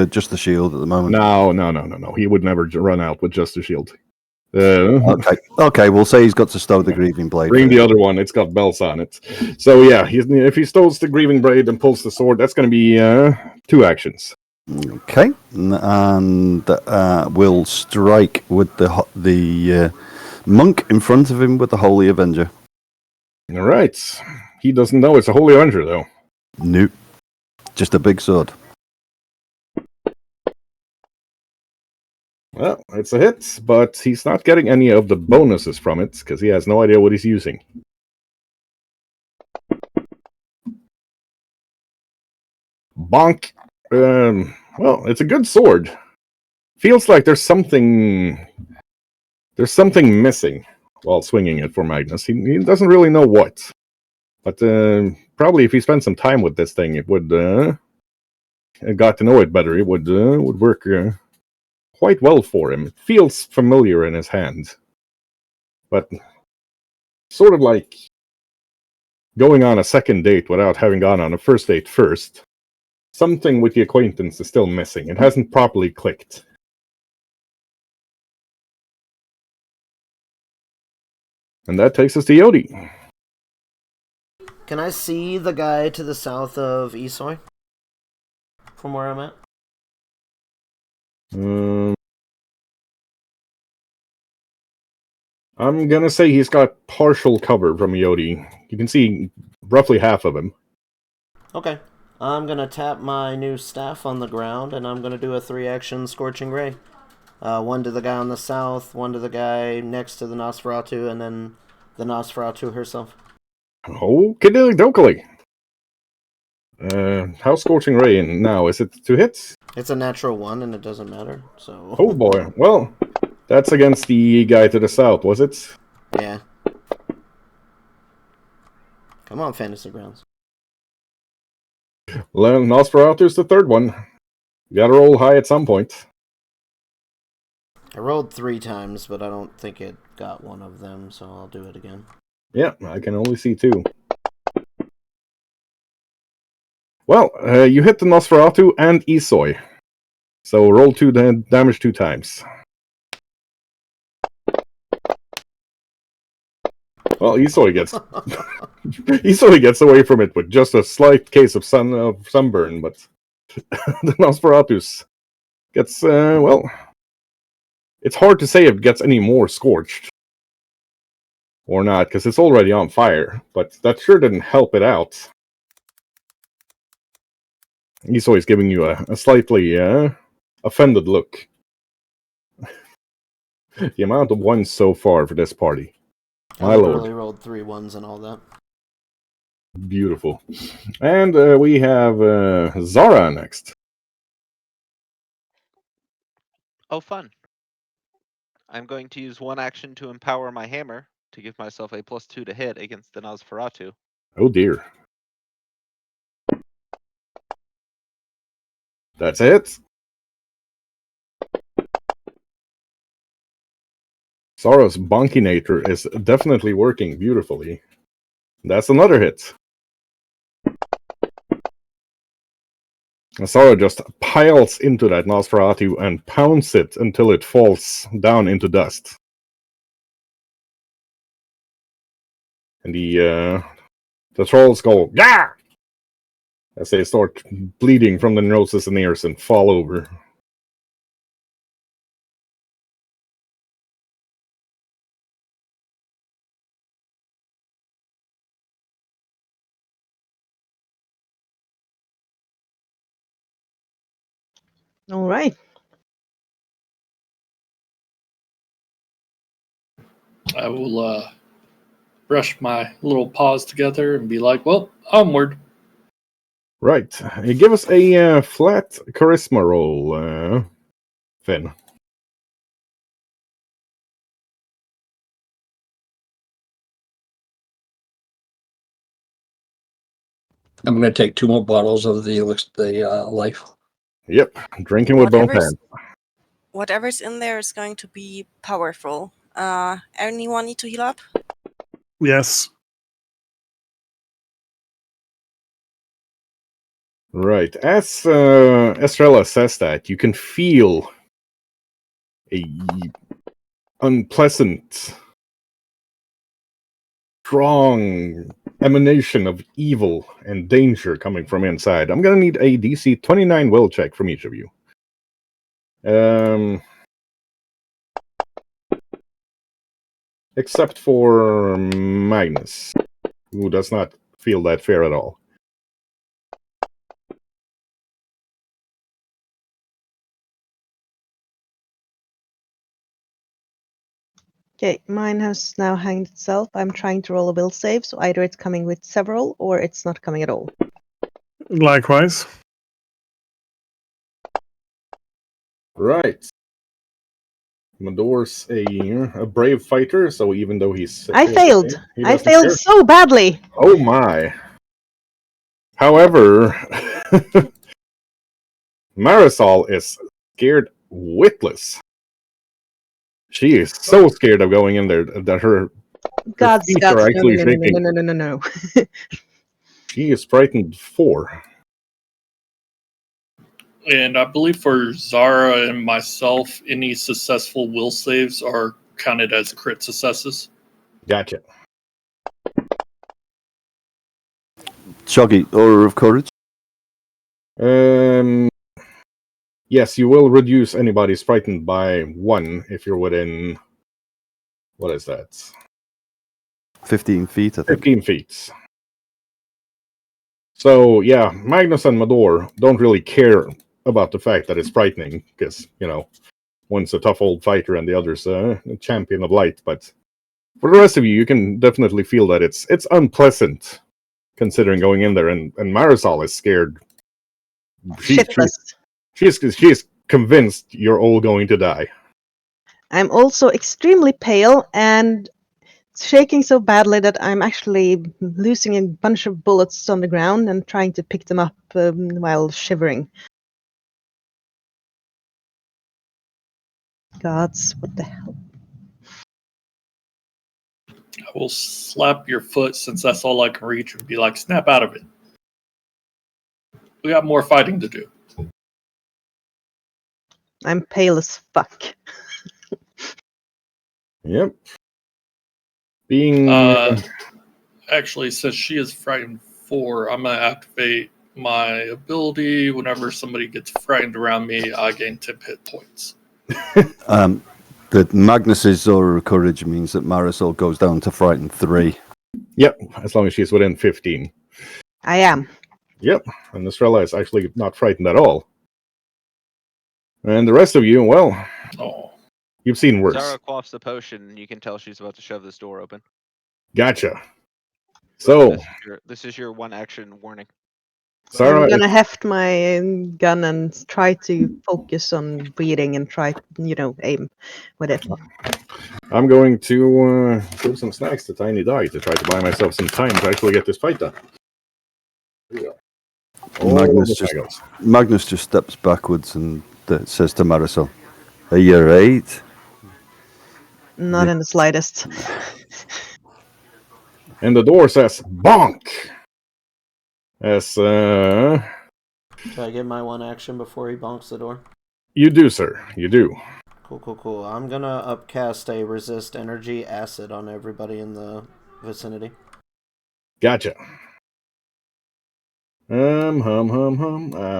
Speaker 5: Just the shield at the moment.
Speaker 1: No. He would never run out with just a shield.
Speaker 5: Okay. We'll say he's got to stow the grieving blade.
Speaker 1: Bring the other one. It's got belts on it. So yeah, if he stows the grieving blade and pulls the sword, that's going to be 2 actions.
Speaker 5: Okay, and we'll strike with the monk in front of him with the Holy Avenger.
Speaker 1: All right. He doesn't know it's a Holy Avenger, though.
Speaker 5: Nope. Just a big sword.
Speaker 1: Well, it's a hit, but he's not getting any of the bonuses from it, because he has no idea what he's using. Bonk. Well, it's a good sword. Feels like there's something missing while swinging it for Magnus. He doesn't really know what. But probably if he spent some time with this thing, it would got to know it better. It would work quite well for him. It feels familiar in his hand, but sort of like going on a second date without having gone on a first date first. Something with the acquaintance is still missing. It hasn't properly clicked. And that takes us to Yodi.
Speaker 2: Can I see the guy to the south of Esoy? From where I'm at?
Speaker 1: I'm gonna say he's got partial cover from Yodi. You can see roughly half of him.
Speaker 2: Okay. I'm gonna tap my new staff on the ground, and I'm gonna do a 3-action Scorching Ray. 1 to the guy on the south, 1 to the guy next to the Nosferatu, and then the Nosferatu herself.
Speaker 1: Okay, dokily. How's Scorching Ray now? Is it 2 hits?
Speaker 2: It's a natural 1, and it doesn't matter. So.
Speaker 1: Oh boy. Well, that's against the guy to the south, was it?
Speaker 2: Yeah. Come on, Fantasy Grounds.
Speaker 1: Nosferatu's the third one. You gotta roll high at some point.
Speaker 2: I rolled 3 times, but I don't think it got one of them, so I'll do it again.
Speaker 1: Yeah, I can only see 2. Well, you hit the Nosferatu and Isoi. So roll 2 damage 2 times. Well, Isoi gets away from it with just a slight case of sunburn, but the Nosferatu gets well. It's hard to say if it gets any more scorched or not because it's already on fire. But that sure didn't help it out. Isoi is giving you a slightly offended look. The amount of ones so far for this party.
Speaker 2: I literally rolled 3 1s and all that.
Speaker 1: Beautiful. And we have Zara next.
Speaker 4: Oh, fun. I'm going to use 1 action to empower my hammer to give myself a +2 to hit against the Nosferatu.
Speaker 1: Oh dear. That's it. Zara's Bonkinator is definitely working beautifully. That's another hit. Zara just piles into that Nosferatu and pounds it until it falls down into dust. And the trolls go, "Yeah!" as they start bleeding from the noses and ears and fall over.
Speaker 7: All right.
Speaker 9: I will brush my little paws together and be like, well, onward.
Speaker 1: Right. Give us a flat charisma roll, Finn.
Speaker 6: I'm going to take 2 more bottles of the life.
Speaker 1: Yep. Drinking with both hands.
Speaker 3: Whatever's in there is going to be powerful. Anyone need to heal up?
Speaker 8: Yes.
Speaker 1: Right. As Estrella says that, you can feel a unpleasant, strong emanation of evil and danger coming from inside. I'm gonna need a DC 29 will check from each of you. Except for Magnus, who does not feel that fair at all.
Speaker 7: Okay, mine has now hanged itself. I'm trying to roll a will save, so either it's coming with several or it's not coming at all.
Speaker 8: Likewise.
Speaker 1: Right. Mador's a brave fighter, so even though he's...
Speaker 7: I failed!
Speaker 1: he
Speaker 7: I
Speaker 1: doesn't
Speaker 7: failed
Speaker 1: care.
Speaker 7: so badly!
Speaker 1: Oh my. However, Marisol is scared witless. She is so scared of going in there that her
Speaker 7: Gods,
Speaker 1: feet
Speaker 7: gods,
Speaker 1: are
Speaker 7: no,
Speaker 1: actually
Speaker 7: no, no,
Speaker 1: shaking.
Speaker 7: no, no, no, no, no, no.
Speaker 1: She is frightened 4.
Speaker 9: And I believe for Zara and myself, any successful will saves are counted as crit successes.
Speaker 1: Gotcha.
Speaker 5: Shoggy, Aura of Courage.
Speaker 1: Yes, you will reduce anybody's frightened by 1 if you're within... What is that?
Speaker 5: 15 feet, I think.
Speaker 1: 15 feet. So, yeah, Magnus and Mador don't really care about the fact that it's frightening, because, you know, one's a tough old fighter and the other's a champion of light, but For the rest of you, you can definitely feel that it's unpleasant, considering going in there, and Marisol is scared.
Speaker 7: Shitless.
Speaker 1: She is convinced you're all going to die.
Speaker 7: I'm also extremely pale and shaking so badly that I'm actually losing a bunch of bullets on the ground and trying to pick them up while shivering. Gods, what the hell?
Speaker 9: I will slap your foot since that's all I can reach and be like, snap out of it. We got more fighting to do.
Speaker 7: I'm pale as fuck.
Speaker 1: Yep. Being
Speaker 9: Actually, since she is frightened 4, I'm going to activate my ability. Whenever somebody gets frightened around me, I gain 10 hit points.
Speaker 5: That Magnus's Aura of Courage means that Marisol goes down to frightened 3.
Speaker 1: Yep, as long as she's within 15.
Speaker 7: I am.
Speaker 1: Yep, and Estrella is actually not frightened at all. And the rest of you, well, you've seen worse.
Speaker 4: Zara quaffs the potion, and you can tell she's about to shove this door open.
Speaker 1: Gotcha. So,
Speaker 4: this is your one action warning.
Speaker 1: Sarah,
Speaker 7: I'm gonna heft my gun and try to focus on breathing and try, aim with it.
Speaker 1: I'm going to give some snacks to Tiny Dog to try to buy myself some time to actually get this fight done.
Speaker 5: Magnus just steps backwards and says to Marisol, "Are you right?"
Speaker 7: Not in the slightest.
Speaker 1: And the door says, bonk! As,
Speaker 2: Do I get my one action before he bonks the door?
Speaker 1: You do, sir. You do.
Speaker 2: Cool. I'm gonna upcast a resist energy acid on everybody in the vicinity.
Speaker 1: Gotcha. I'm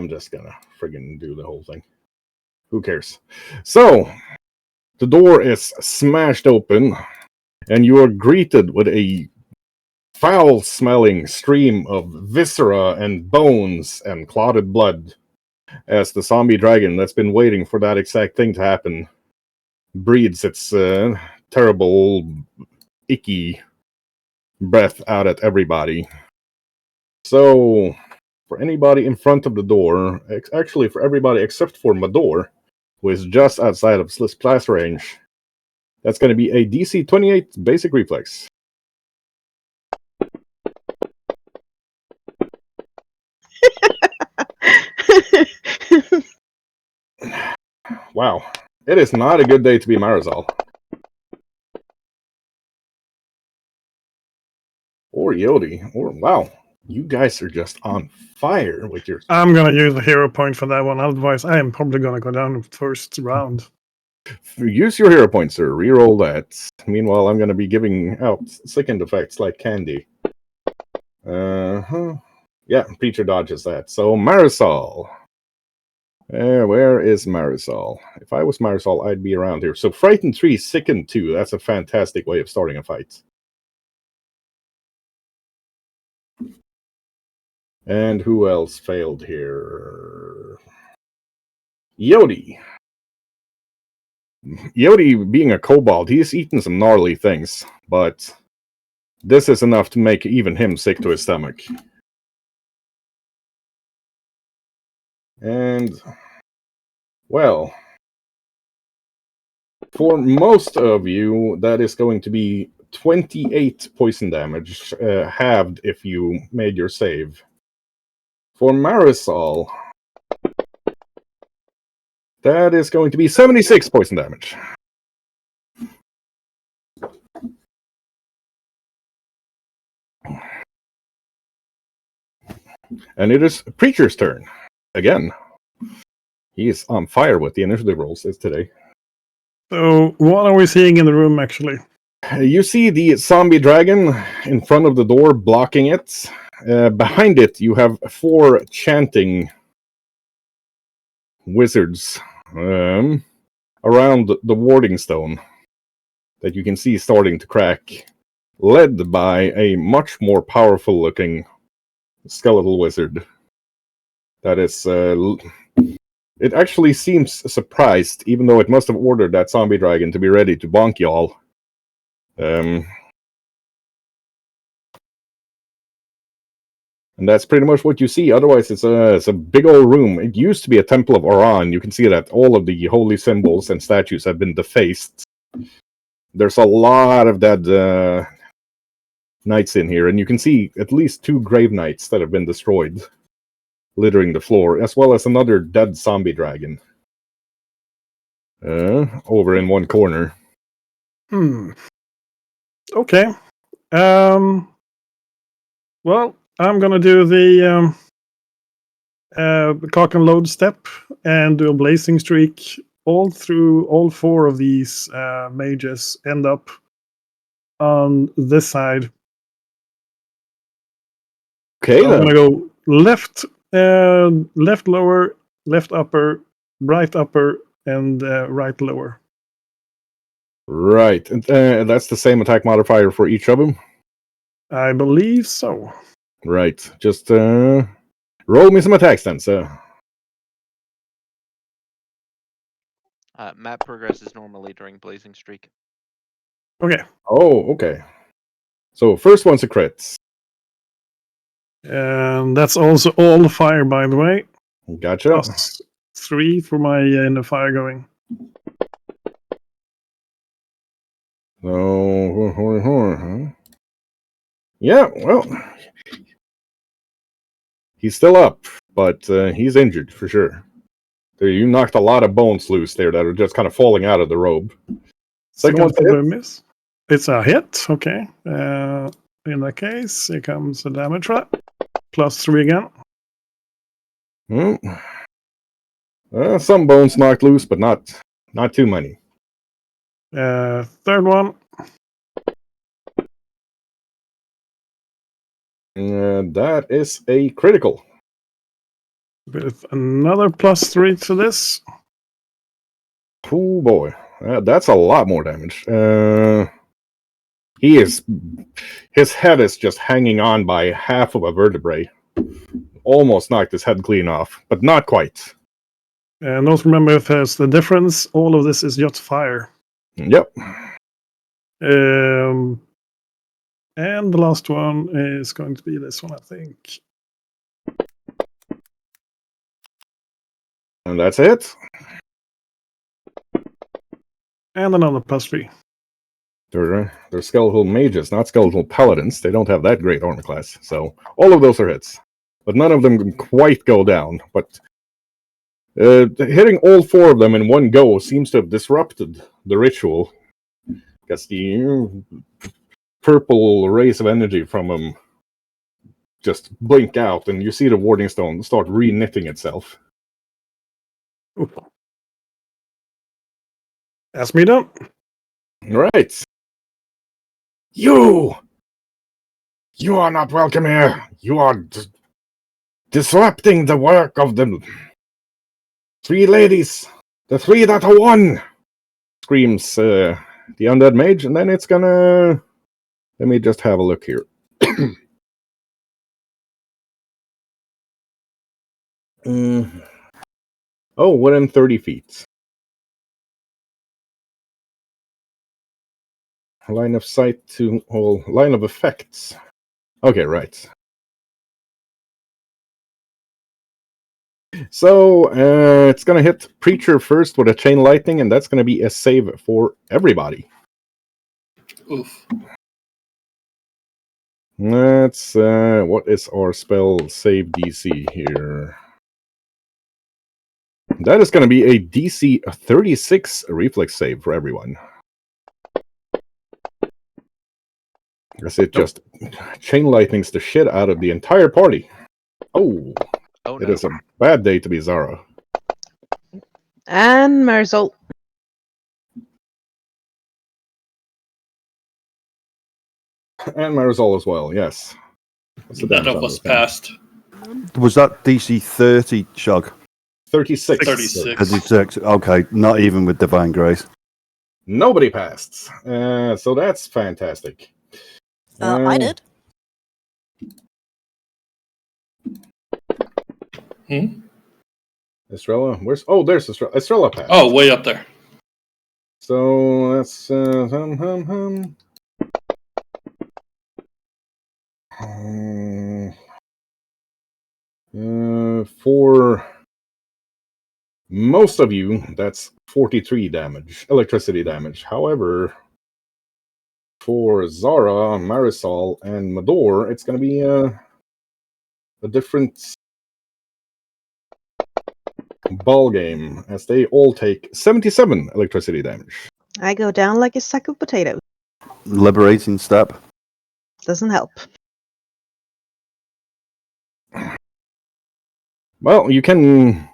Speaker 1: just gonna friggin' do the whole thing. Who cares? So, the door is smashed open, and you are greeted with a foul-smelling stream of viscera and bones and clotted blood, as the zombie dragon that's been waiting for that exact thing to happen breathes its terrible, icky breath out at everybody. So, for anybody in front of the door, actually for everybody except for Mador, who is just outside of Sliss class range, that's going to be a DC 28 basic reflex. Wow. It is not a good day to be Marisol. Or Yodi. Or, wow. You guys are just on fire with your...
Speaker 8: I'm going to use a hero point for that one. Otherwise, I am probably going to go down the first round.
Speaker 1: Use your hero point, sir. Reroll that. Meanwhile, I'm going to be giving out second effects like candy. Yeah, Preacher dodges that. So, Marisol. Where is Marisol? If I was Marisol, I'd be around here. So, Frightened 3, Sickened 2. That's a fantastic way of starting a fight. And who else failed here? Yodi. Yodi, being a kobold, he's eaten some gnarly things, but this is enough to make even him sick to his stomach. And, well, for most of you, that is going to be 28 poison damage, halved if you made your save. For Marisol, that is going to be 76 poison damage. And it is Preacher's turn. Again. He is on fire with the initiative rolls today.
Speaker 8: So, what are we seeing in the room, actually?
Speaker 1: You see the zombie dragon in front of the door, blocking it. Behind it, you have 4 chanting wizards around the warding stone that you can see starting to crack, led by a much more powerful-looking skeletal wizard. That is... it actually seems surprised, even though it must have ordered that zombie dragon to be ready to bonk y'all. And that's pretty much what you see. Otherwise, it's a big old room. It used to be a temple of Oran. You can see that all of the holy symbols and statues have been defaced. There's a lot of dead knights in here, and you can see at least 2 grave knights that have been destroyed, littering the floor, as well as another dead zombie dragon over in one corner.
Speaker 8: Okay. Well, I'm gonna do the cock and load step and do a blazing streak all 4 of these mages end up on this side.
Speaker 1: Okay,
Speaker 8: So I'm gonna go left lower, left upper, right upper, and right lower.
Speaker 1: Right. And that's the same attack modifier for each of them?
Speaker 8: I believe so.
Speaker 1: Right. Just roll me some attacks then, so.
Speaker 4: Map progresses normally during Blazing Streak.
Speaker 8: Okay.
Speaker 1: Oh, okay. So first one's a crit.
Speaker 8: And that's also all fire, by the way.
Speaker 1: Gotcha.
Speaker 8: Plus 3 for my in the fire going.
Speaker 1: Oh, yeah, well, he's still up, but he's injured for sure. You knocked a lot of bones loose there that are just kind of falling out of the robe. Second one's a hit.
Speaker 8: Miss. It's a hit. Okay. In that case, here comes a damage trap. Plus 3 again.
Speaker 1: Some bones knocked loose, but not too many.
Speaker 8: Third one.
Speaker 1: That is a critical.
Speaker 8: With another plus 3 to this.
Speaker 1: Oh boy, that's a lot more damage. His head is just hanging on by half of a vertebrae. Almost knocked his head clean off, but not quite.
Speaker 8: And don't remember if there's the difference. All of this is just fire.
Speaker 1: Yep.
Speaker 8: And the last one is going to be this one, I think.
Speaker 1: And that's it.
Speaker 8: And another plus 3.
Speaker 1: They're skeletal mages, not skeletal paladins. They don't have that great armor class. So all of those are hits. But none of them can quite go down. But hitting all 4 of them in one go seems to have disrupted the ritual. Because the purple rays of energy from them just blink out, and you see the warding stone start re-knitting itself.
Speaker 8: Ooh. That's me done.
Speaker 1: Right. You are not welcome here. You are disrupting the work of the 3 ladies. The 3 that are one. Screams the undead mage, and then it's gonna... Let me just have a look here. Oh, within 30 feet. Line of sight to all line of effects. Okay, right. So it's gonna hit Preacher first with a chain lightning, and that's gonna be a save for everybody.
Speaker 9: Oof.
Speaker 1: That's what is our spell save DC here? That is gonna be a DC 36 reflex save for everyone. As it just chain lightnings the shit out of the entire party. Oh no. It is a bad day to be Zara.
Speaker 7: And Marisol.
Speaker 1: And Marisol as well, yes.
Speaker 9: None of us passed.
Speaker 5: Was that DC 30, Shog?
Speaker 1: 36.
Speaker 9: 36.
Speaker 5: 36. Okay, not even with Divine Grace.
Speaker 1: Nobody passed. So that's fantastic.
Speaker 3: I did.
Speaker 1: Estrella? Where's... Oh, there's Estrella. Estrella passed.
Speaker 9: Oh, way up there.
Speaker 1: So that's... For most of you, that's 43 damage, electricity damage. However, for Zara, Marisol, and Mador, it's going to be a different ball game, as they all take 77 electricity damage.
Speaker 7: I go down like a sack of potatoes.
Speaker 5: Liberating step.
Speaker 7: Doesn't help.
Speaker 1: Well, you can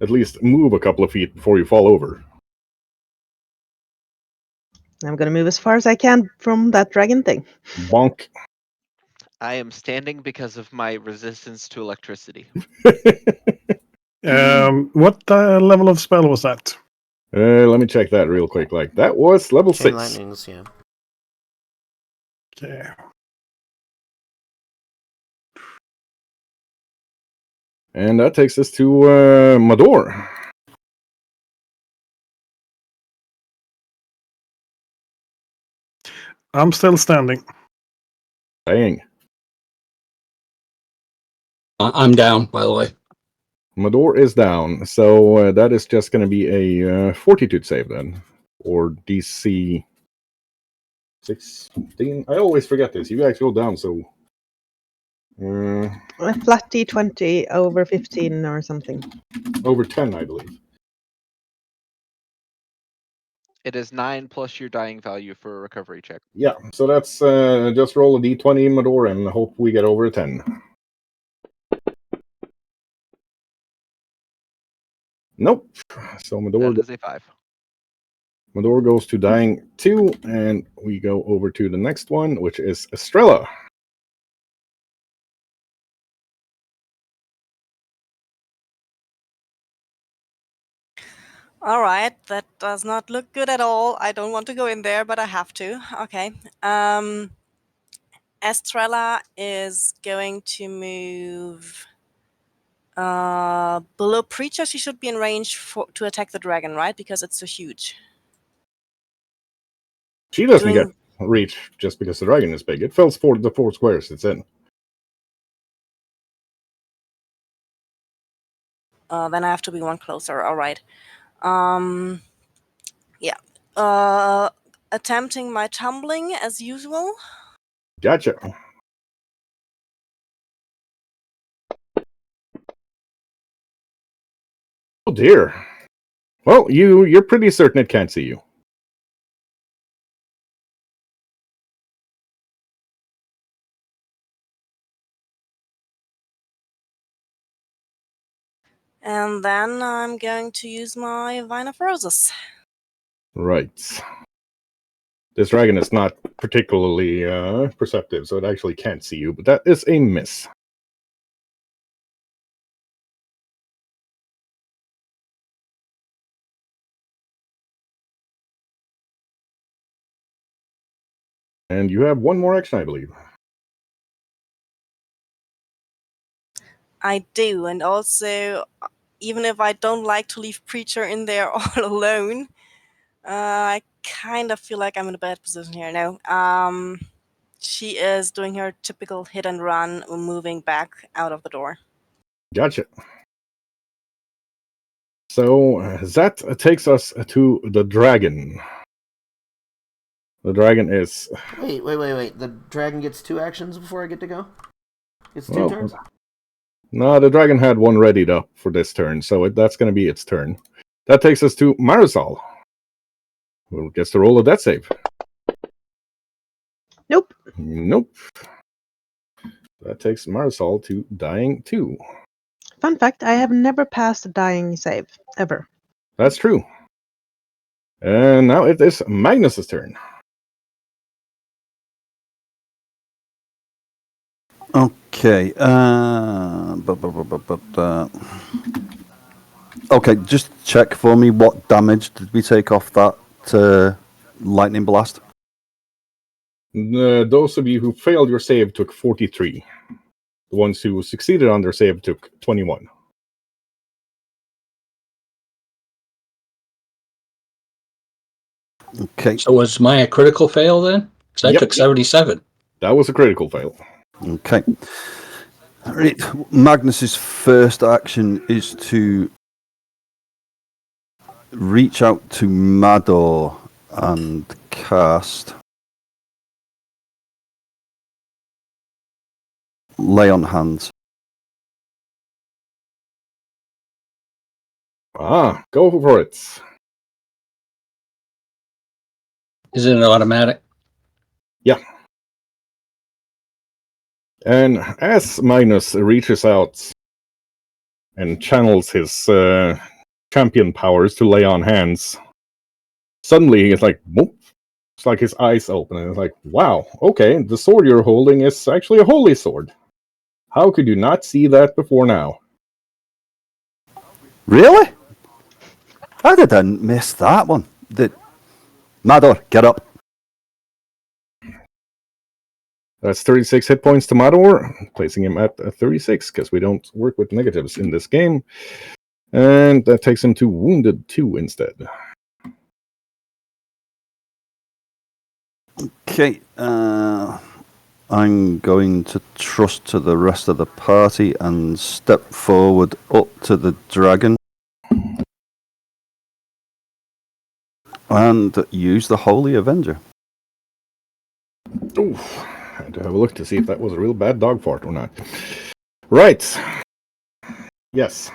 Speaker 1: at least move a couple of feet before you fall over.
Speaker 7: I'm gonna move as far as I can from that dragon thing.
Speaker 1: Bonk.
Speaker 4: I am standing because of my resistance to electricity.
Speaker 8: What level of spell was that?
Speaker 1: Let me check that real quick. Like, that was level
Speaker 2: Chain
Speaker 1: 6.
Speaker 2: lightnings, yeah.
Speaker 8: Okay.
Speaker 1: And that takes us to Mador.
Speaker 8: I'm still standing.
Speaker 1: Dang.
Speaker 6: I'm down, by the way.
Speaker 1: Mador is down, so that is just going to be a fortitude save then. Or DC 16. I always forget this. You guys go down, so...
Speaker 7: A flat D20 over 15 or something.
Speaker 1: over 10, I believe.
Speaker 4: It is 9 plus your dying value for a recovery check.
Speaker 1: Yeah, so that's just roll a D20 Mador and hope we get over a 10. Nope. So
Speaker 4: That is a 5.
Speaker 1: Mador goes to dying 2, and we go over to the next one, which is Estrella.
Speaker 3: All right, that does not look good at all. I don't want to go in there, but I have to. Okay. Estrella is going to move below Preacher. She should be in range to attack the dragon, right? Because it's so huge.
Speaker 1: She doesn't get reach just because the dragon is big. It fills the 4 squares it's in.
Speaker 3: Then I have to be one closer. All right. Yeah. Attempting my tumbling as usual.
Speaker 1: Gotcha. Oh dear. Well, you're pretty certain it can't see you.
Speaker 3: And then I'm going to use my Vine of Roses.
Speaker 1: Right. This dragon is not particularly perceptive, so it actually can't see you, but that is a miss. And you have one more action, I believe.
Speaker 3: I do, and also, even if I don't like to leave Preacher in there all alone, I kind of feel like I'm in a bad position here. No, she is doing her typical hit and run, moving back out of the door.
Speaker 1: Gotcha. So that takes us to the dragon. The dragon is...
Speaker 2: Wait. The dragon gets 2 actions before I get to go? It's 2
Speaker 1: Well,
Speaker 2: turns?
Speaker 1: no, the dragon had one readied up for this turn, so that's going to be its turn. That takes us to Marisol, who gets to roll a death save.
Speaker 7: Nope.
Speaker 1: Nope. That takes Marisol to dying 2.
Speaker 7: Fun fact, I have never passed a dying save, ever.
Speaker 1: That's true. And now it is Magnus's turn.
Speaker 5: Okay. Okay, just check for me what damage did we take off that lightning blast?
Speaker 1: Those of you who failed your save took 43. The ones who succeeded on their save took 21.
Speaker 5: Okay.
Speaker 6: So was mine a critical fail then? Because I
Speaker 1: Yep.
Speaker 6: took 77.
Speaker 1: That was a critical fail.
Speaker 5: Okay. Right. Magnus's first action is to reach out to Mador and cast Lay on Hands.
Speaker 1: Go for it.
Speaker 6: Is it an automatic?
Speaker 1: Yeah. And as Magnus reaches out and channels his champion powers to lay on hands, suddenly it's like, whoop, it's like his eyes open, and it's like, wow, okay, the sword you're holding is actually a holy sword. How could you not see that before now?
Speaker 5: Really? How did I miss that one? Mador, get up.
Speaker 1: That's 36 hit points to Mador, placing him at 36, because we don't work with negatives in this game. And that takes him to Wounded 2 instead.
Speaker 5: Okay, I'm going to trust to the rest of the party and step forward up to the dragon and use the Holy Avenger.
Speaker 1: Oof. I had to have a look to see if that was a real bad dog fart or not. Right. Yes.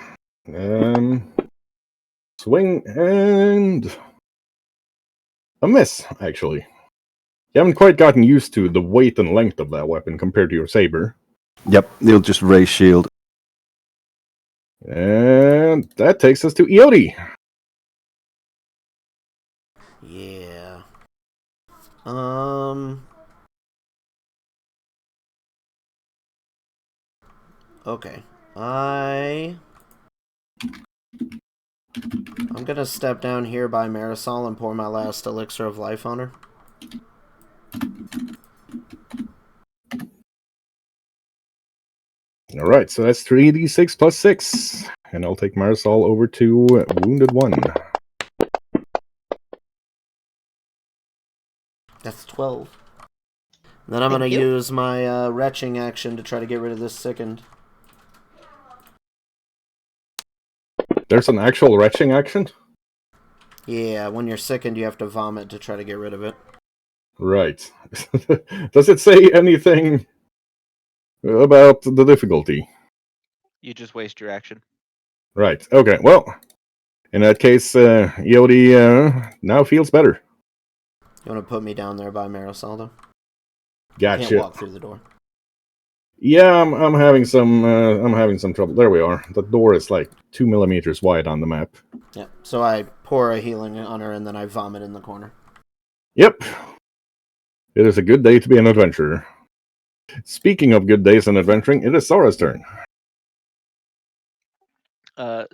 Speaker 1: Swing and a miss, actually. You haven't quite gotten used to the weight and length of that weapon compared to your saber.
Speaker 5: Yep, he'll just raise shield.
Speaker 1: And that takes us to Ioti.
Speaker 2: Yeah. Okay. I'm gonna step down here by Marisol and pour my last elixir of life on her.
Speaker 1: Alright, so that's 3d6 plus 6. And I'll take Marisol over to Wounded 1.
Speaker 2: That's 12. And then I'm gonna use my retching action to try to get rid of this sickened.
Speaker 1: There's an actual retching action?
Speaker 2: Yeah, when you're sickened, you have to vomit to try to get rid of it.
Speaker 1: Right. Does it say anything about the difficulty?
Speaker 4: You just waste your action.
Speaker 1: Right. Okay. Well, in that case, Ioti now feels better.
Speaker 2: You want to put me down there by Marisol, though?
Speaker 1: Gotcha.
Speaker 2: Can't walk through the door.
Speaker 1: Yeah, I'm having some trouble. There we are. The door is like 2 millimeters wide on the map.
Speaker 2: Yeah. So I pour a healing on her and then I vomit in the corner.
Speaker 1: Yep. It is a good day to be an adventurer. Speaking of good days and adventuring, it is Zara's turn.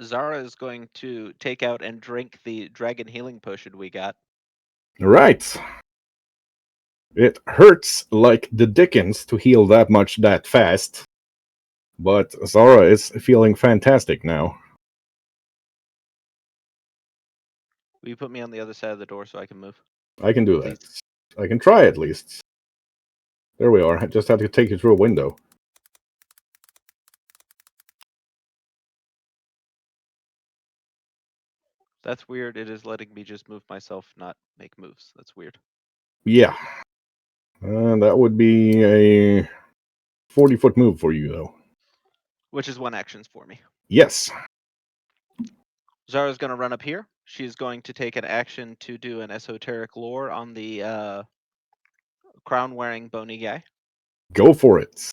Speaker 4: Zara is going to take out and drink the dragon healing potion we got.
Speaker 1: Right. It hurts like the dickens to heal that much that fast. But Zara is feeling fantastic now.
Speaker 4: Will you put me on the other side of the door so I can move?
Speaker 1: I can do that. I can try at least. There we are. I just had to take you through a window.
Speaker 4: That's weird. It is letting me just move myself, not make moves. That's weird.
Speaker 1: Yeah. That would be a 40-foot move for you, though.
Speaker 4: Which is 1 action for me.
Speaker 1: Yes.
Speaker 4: Zara's going to run up here. She's going to take an action to do an esoteric lore on the crown-wearing bony guy.
Speaker 1: Go for it.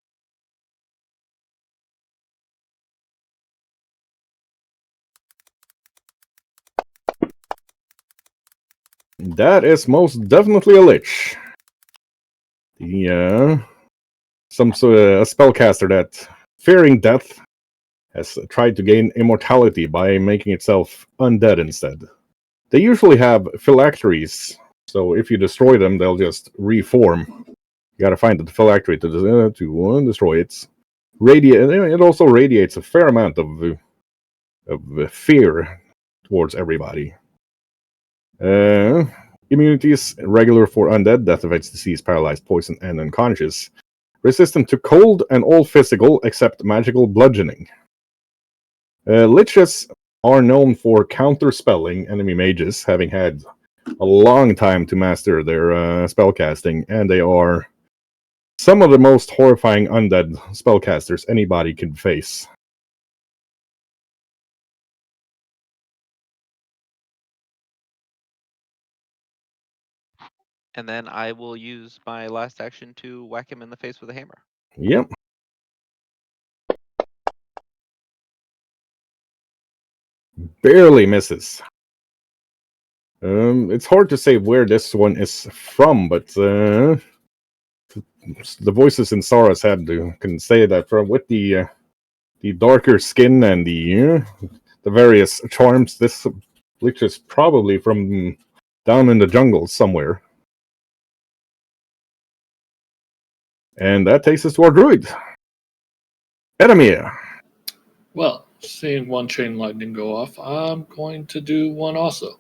Speaker 1: That is most definitely a lich. Some sort of a spellcaster that, fearing death, has tried to gain immortality by making itself undead instead. They usually have phylacteries, so if you destroy them, they'll just reform. You gotta find the phylactery to destroy it. It also radiates a fair amount of fear towards everybody. Immunities regular for undead, death effects, disease, paralyzed, poison, and unconscious. resistant to cold and all physical except magical bludgeoning. Liches are known for counter-spelling enemy mages, having had a long time to master their spellcasting, and they are some of the most horrifying undead spellcasters anybody can face.
Speaker 4: And then I will use my last action to whack him in the face with a hammer.
Speaker 1: Yep. Barely misses. It's hard to say where this one is from, but the voices in Sara's head can say that from with the darker skin and the various charms, this lich is probably from down in the jungle somewhere. And that takes us to our druid, Edamir.
Speaker 9: Well, seeing one chain lightning go off, I'm going to do one also.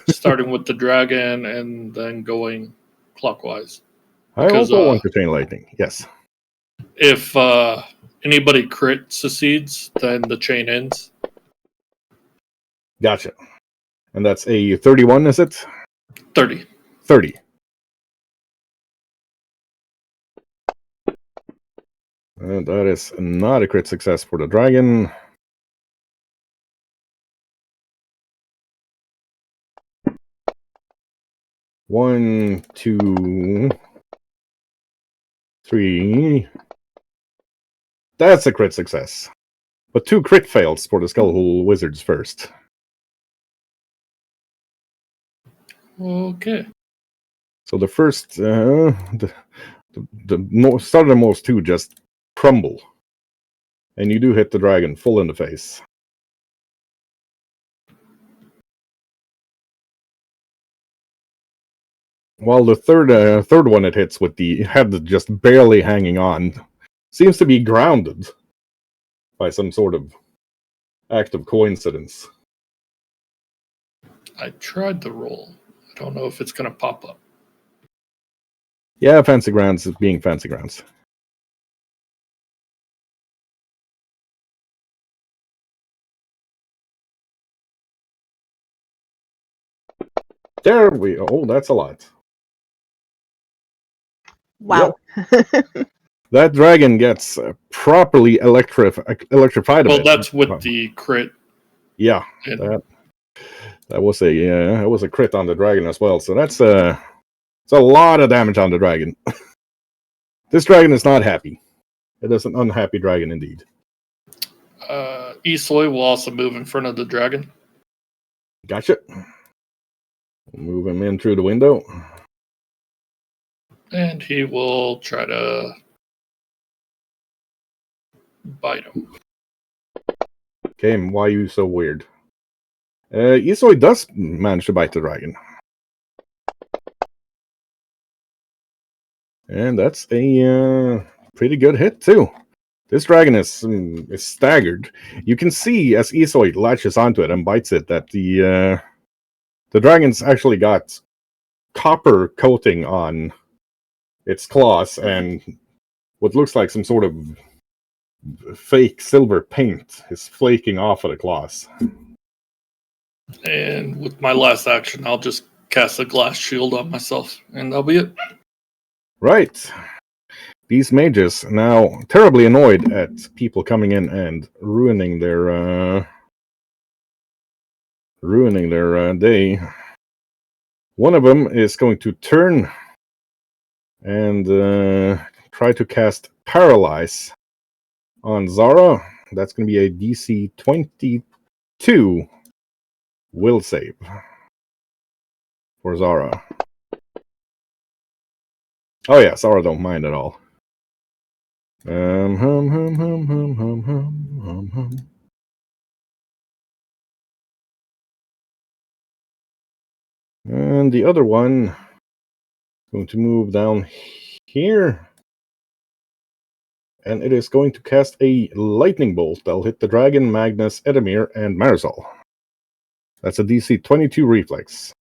Speaker 9: Starting with the dragon and then going clockwise.
Speaker 1: I
Speaker 9: Because,
Speaker 1: also want to chain lightning, yes.
Speaker 9: If anybody crit succeeds, then the chain ends.
Speaker 1: Gotcha. And that's a 31, is it?
Speaker 9: 30.
Speaker 1: 30. That is not a crit success for the dragon. One, two, three. That's a crit success. But 2 crit fails for the Skullhole Wizards first.
Speaker 9: Okay.
Speaker 1: So the first, the southernmost 2 just crumble. And you do hit the dragon full in the face. While the third one it hits with the head just barely hanging on, seems to be grounded by some sort of act of coincidence.
Speaker 9: I tried the roll. I don't know if it's going to pop up.
Speaker 1: Yeah, Fancy Grounds is being Fancy Grounds. There we go. Oh, that's a lot.
Speaker 7: Wow.
Speaker 1: Yep. That dragon gets properly electrified a
Speaker 9: Well,
Speaker 1: bit.
Speaker 9: that's with the crit.
Speaker 1: Yeah,
Speaker 9: And
Speaker 1: that was a crit on the dragon as well. So that's it's a lot of damage on the dragon. This dragon is not happy. It is an unhappy dragon indeed.
Speaker 9: Easoy will also move in front of the dragon.
Speaker 1: Gotcha. Move him in through the window.
Speaker 9: And he will try to bite him.
Speaker 1: Okay, why are you so weird? Easoy does manage to bite the dragon. And that's a pretty good hit, too. This dragon is staggered. You can see as Easoy latches onto it and bites it that the dragon's actually got copper coating on its claws and what looks like some sort of fake silver paint is flaking off of the claws.
Speaker 9: And with my last action, I'll just cast a glass shield on myself, and that'll be it.
Speaker 1: Right. These mages now terribly annoyed at people coming in and ruining their day. One of them is going to turn and try to cast Paralyze on Zara. That's going to be a DC 22 will save for Zara. Oh yeah, Zara don't mind at all. And the other one is going to move down here. And it is going to cast a lightning bolt that'll hit the dragon, Magnus, Edamir, and Marisol. That's a DC 22 reflex.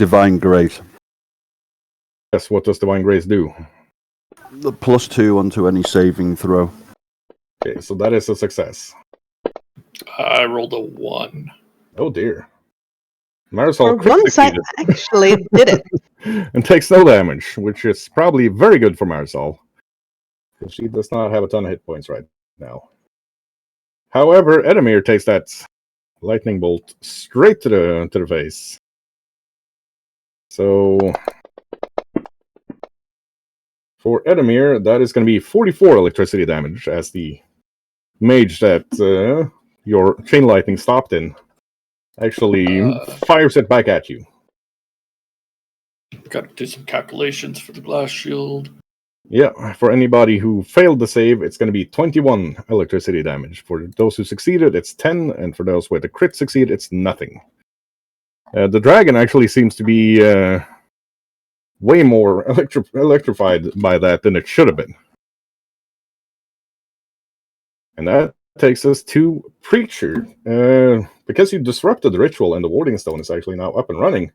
Speaker 5: Divine Grace.
Speaker 1: Yes, what does Divine Grace do?
Speaker 5: The +2 onto any saving throw.
Speaker 1: Okay, so that is a success.
Speaker 9: I rolled a 1.
Speaker 1: Oh dear.
Speaker 7: For
Speaker 1: Marisol
Speaker 7: once, I actually did it.
Speaker 1: and takes no damage, which is probably very good for Marisol. Because she does not have a ton of hit points right now. However, Edamir takes that lightning bolt straight to the face. So for Edamir, that is going to be 44 electricity damage as the mage that your chain lightning stopped in actually fires it back at you.
Speaker 9: Got to do some calculations for the glass shield.
Speaker 1: Yeah, for anybody who failed the save, it's going to be 21 electricity damage. For those who succeeded, it's 10, and for those where the crit succeed, it's nothing. The dragon actually seems to be way more electrified by that than it should have been. And that takes us to Preacher. Because you disrupted the ritual and the warding stone is actually now up and running,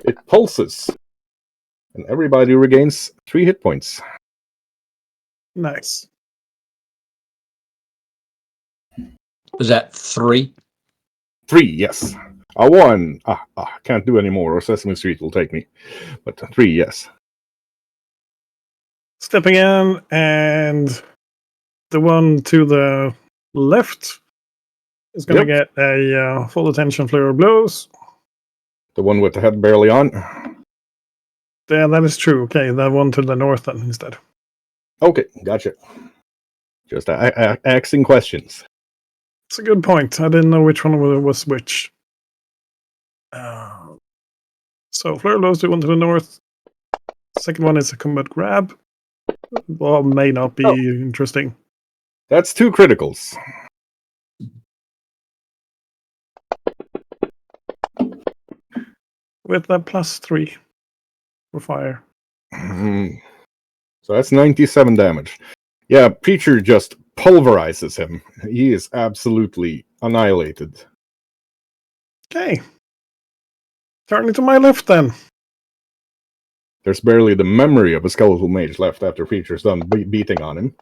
Speaker 1: it pulses. And everybody regains 3 hit points.
Speaker 8: Nice.
Speaker 6: Was that 3?
Speaker 1: 3, yes. A 1. Can't do any more, or Sesame Street will take me. But 3, yes.
Speaker 8: Stepping in, and the one to the left is going to get a full attention flare of blows.
Speaker 1: The one with the head barely on.
Speaker 8: Yeah, that is true. Okay, that one to the north then instead.
Speaker 1: Okay, gotcha. Just asking questions.
Speaker 8: It's a good point. I didn't know which one was which. So flare blows to one to the north. Second one is a combat grab. Well, may not be interesting.
Speaker 1: That's 2 criticals.
Speaker 8: With a +3 for fire.
Speaker 1: So that's 97 damage. Yeah, Preacher just pulverizes him. He is absolutely annihilated.
Speaker 8: Okay. Turning to my left then.
Speaker 1: There's barely the memory of a skeletal mage left after Preacher's done beating on him.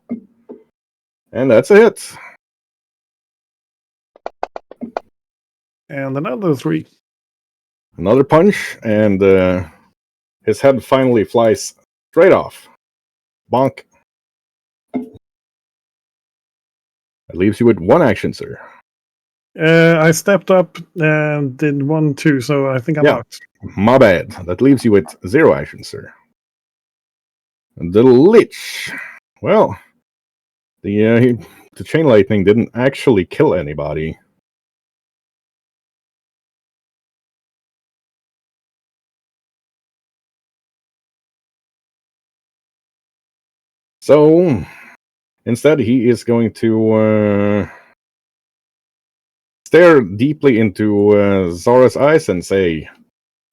Speaker 1: And that's a hit.
Speaker 8: And another 3.
Speaker 1: Another punch, and his head finally flies straight off. Bonk. That leaves you with 1 action, sir.
Speaker 8: I stepped up and did 1, 2, so I think I'm out.
Speaker 1: My bad. That leaves you with 0 action, sir. And the Lich. Well, the chain lightning didn't actually kill anybody. So, instead, he is going to stare deeply into Zara's eyes and say,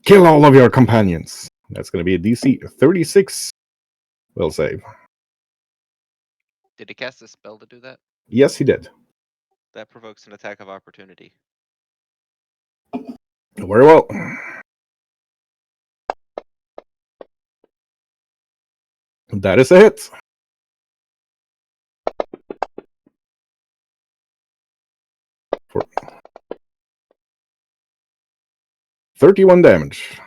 Speaker 1: "Kill all of your companions." That's going to be a DC 36 will save.
Speaker 4: Did he cast a spell to do that?
Speaker 1: Yes, he did.
Speaker 4: That provokes an attack of opportunity.
Speaker 1: Very well. That is a hit. For 31 damage.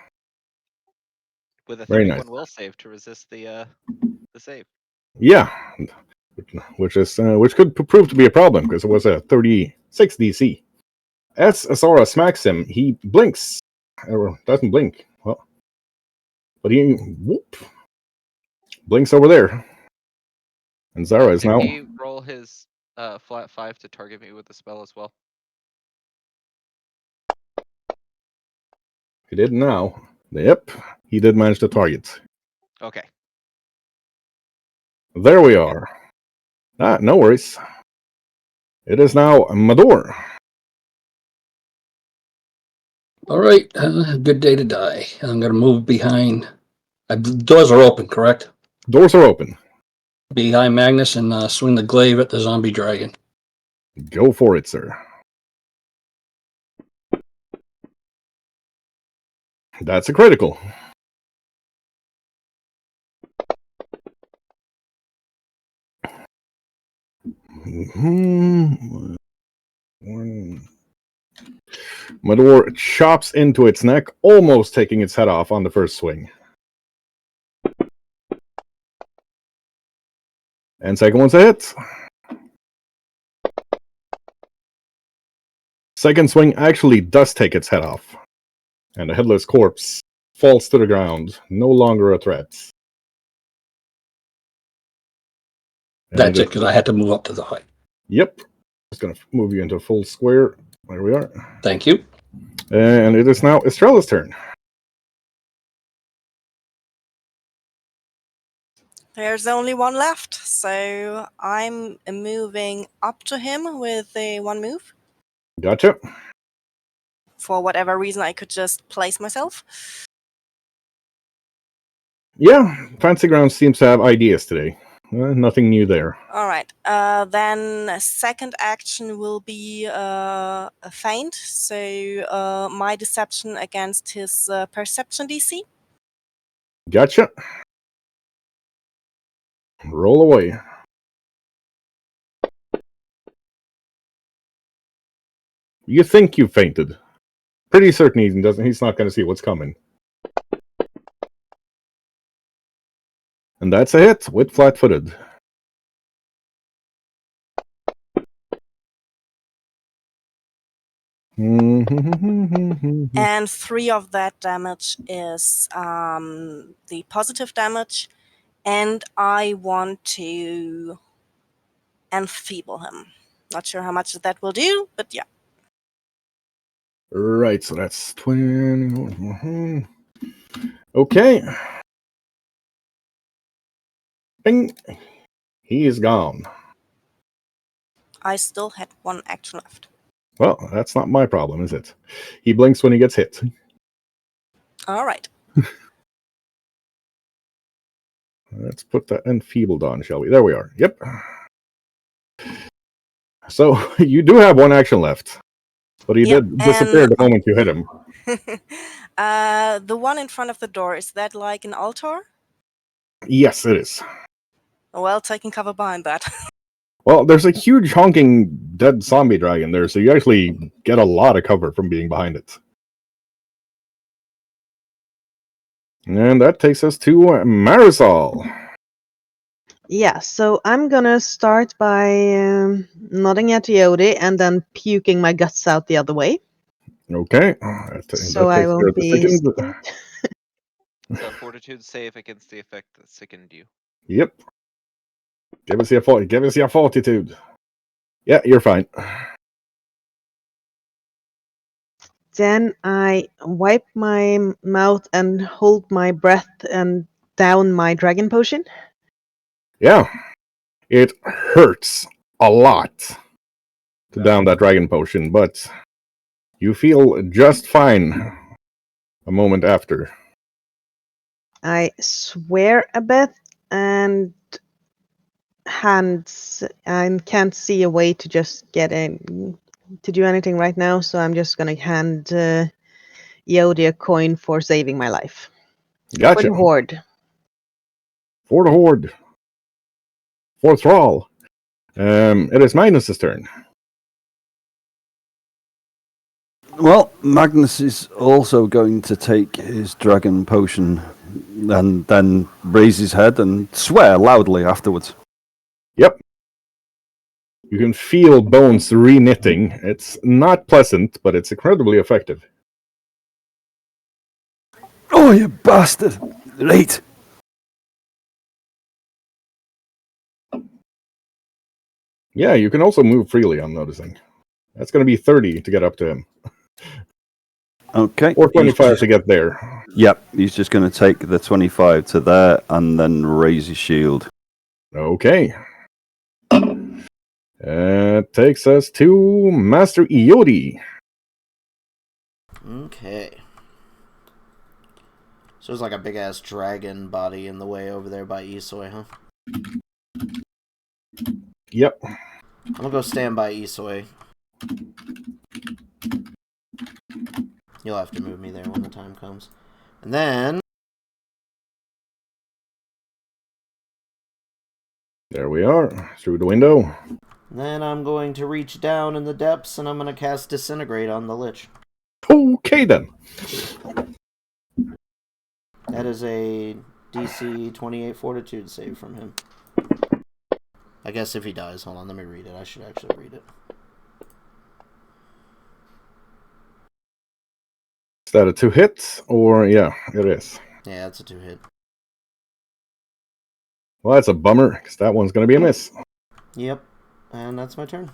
Speaker 4: With a
Speaker 1: Very
Speaker 4: 31
Speaker 1: nice.
Speaker 4: will save to resist the save.
Speaker 1: Yeah, which could prove to be a problem because it was a 36 DC. As Zara smacks him, he blinks, or doesn't blink. Well, but he blinks over there, and Zara is now.
Speaker 4: Did he roll his flat 5 to target me with the spell as well?
Speaker 1: He did now. Yep, he did manage to target.
Speaker 4: Okay.
Speaker 1: There we are. No worries. It is now Mador.
Speaker 6: All right, good day to die. I'm going to move behind. Doors are open, correct?
Speaker 1: Doors are open.
Speaker 6: Behind Magnus and swing the glaive at the zombie dragon.
Speaker 1: Go for it, sir. That's a critical. My dwarf chops into its neck, almost taking its head off on the first swing. And second one's a hit. Second swing actually does take its head off. And the headless corpse falls to the ground, no longer a threat. And
Speaker 6: That's it, because I had to move up to the height.
Speaker 1: Yep. Just going to move you into a full square. There we are.
Speaker 6: Thank you.
Speaker 1: And it is now Estrella's turn.
Speaker 3: There's only one left, so I'm moving up to him with a one move.
Speaker 1: Gotcha.
Speaker 3: For whatever reason, I could just place myself.
Speaker 1: Yeah, Fancy Ground seems to have ideas today. Nothing new there.
Speaker 3: All right. Then second action will be a feint. So my deception against his perception DC.
Speaker 1: Gotcha. Roll away. You think you fainted. Pretty certain he's not going to see what's coming. And that's a hit with flat-footed.
Speaker 3: And 3 of that damage is the positive damage. And I want to enfeeble him. Not sure how much that will do, but yeah.
Speaker 1: Right, so that's 20. Okay. Bing. He is gone.
Speaker 3: I still had 1 action left.
Speaker 1: Well, that's not my problem, is it? He blinks when he gets hit.
Speaker 3: All right.
Speaker 1: Let's put that enfeebled on, shall we? There we are. Yep. So, you do have 1 action left. But he did disappear the moment you hit him.
Speaker 3: The one in front of the door, is that like an altar?
Speaker 1: Yes, it is.
Speaker 3: Well, taking cover behind that.
Speaker 1: Well, there's a huge honking dead zombie dragon there, so you actually get a lot of cover from being behind it. And that takes us to Marisol.
Speaker 7: Yeah, so I'm gonna start by nodding at Yodi and then puking my guts out the other way.
Speaker 1: Okay.
Speaker 7: So I won't be sickened.
Speaker 4: It's a fortitude save against the effect that sickened you.
Speaker 1: Yep. Give us your fortitude. Yeah, you're fine.
Speaker 7: Then I wipe my mouth and hold my breath and down my dragon potion.
Speaker 1: Yeah. It hurts a lot to down that dragon potion, but you feel just fine a moment after.
Speaker 7: I swear a bit and can't see a way to just get in to do anything right now, so I'm just gonna hand Yodi a coin for saving my life.
Speaker 1: Gotcha.
Speaker 7: For the horde.
Speaker 1: For the horde. For Thrall. It is Magnus's turn.
Speaker 5: Well, Magnus is also going to take his dragon potion and then raise his head and swear loudly afterwards.
Speaker 1: Yep. You can feel bones re-knitting. It's not pleasant, but it's incredibly effective.
Speaker 5: Oh, you bastard! Right.
Speaker 1: Yeah, you can also move freely, I'm noticing. That's going to be 30 to get up to him.
Speaker 5: Okay.
Speaker 1: Or 25 to get there.
Speaker 5: Yep, he's just going to take the 25 to there and then raise his shield.
Speaker 1: Okay. Takes us to Master Iodi.
Speaker 2: Okay. So there's like a big ass dragon body in the way over there by Isoi, huh?
Speaker 1: Yep.
Speaker 2: I'm gonna go stand by Isoi. You'll have to move me there when the time comes. And then
Speaker 1: There we are, through the window.
Speaker 2: I'm going to reach down in the depths and I'm going to cast Disintegrate on the Lich.
Speaker 1: Okay, then.
Speaker 2: That is a DC 28 Fortitude save from him. I guess if he dies. Hold on, let me read it. I should actually read it.
Speaker 1: Is that a 2-hit? Or, yeah, it is.
Speaker 2: Yeah, it's a 2-hit.
Speaker 1: Well, that's a bummer, because that one's going to be a miss.
Speaker 2: Yep, and that's my turn.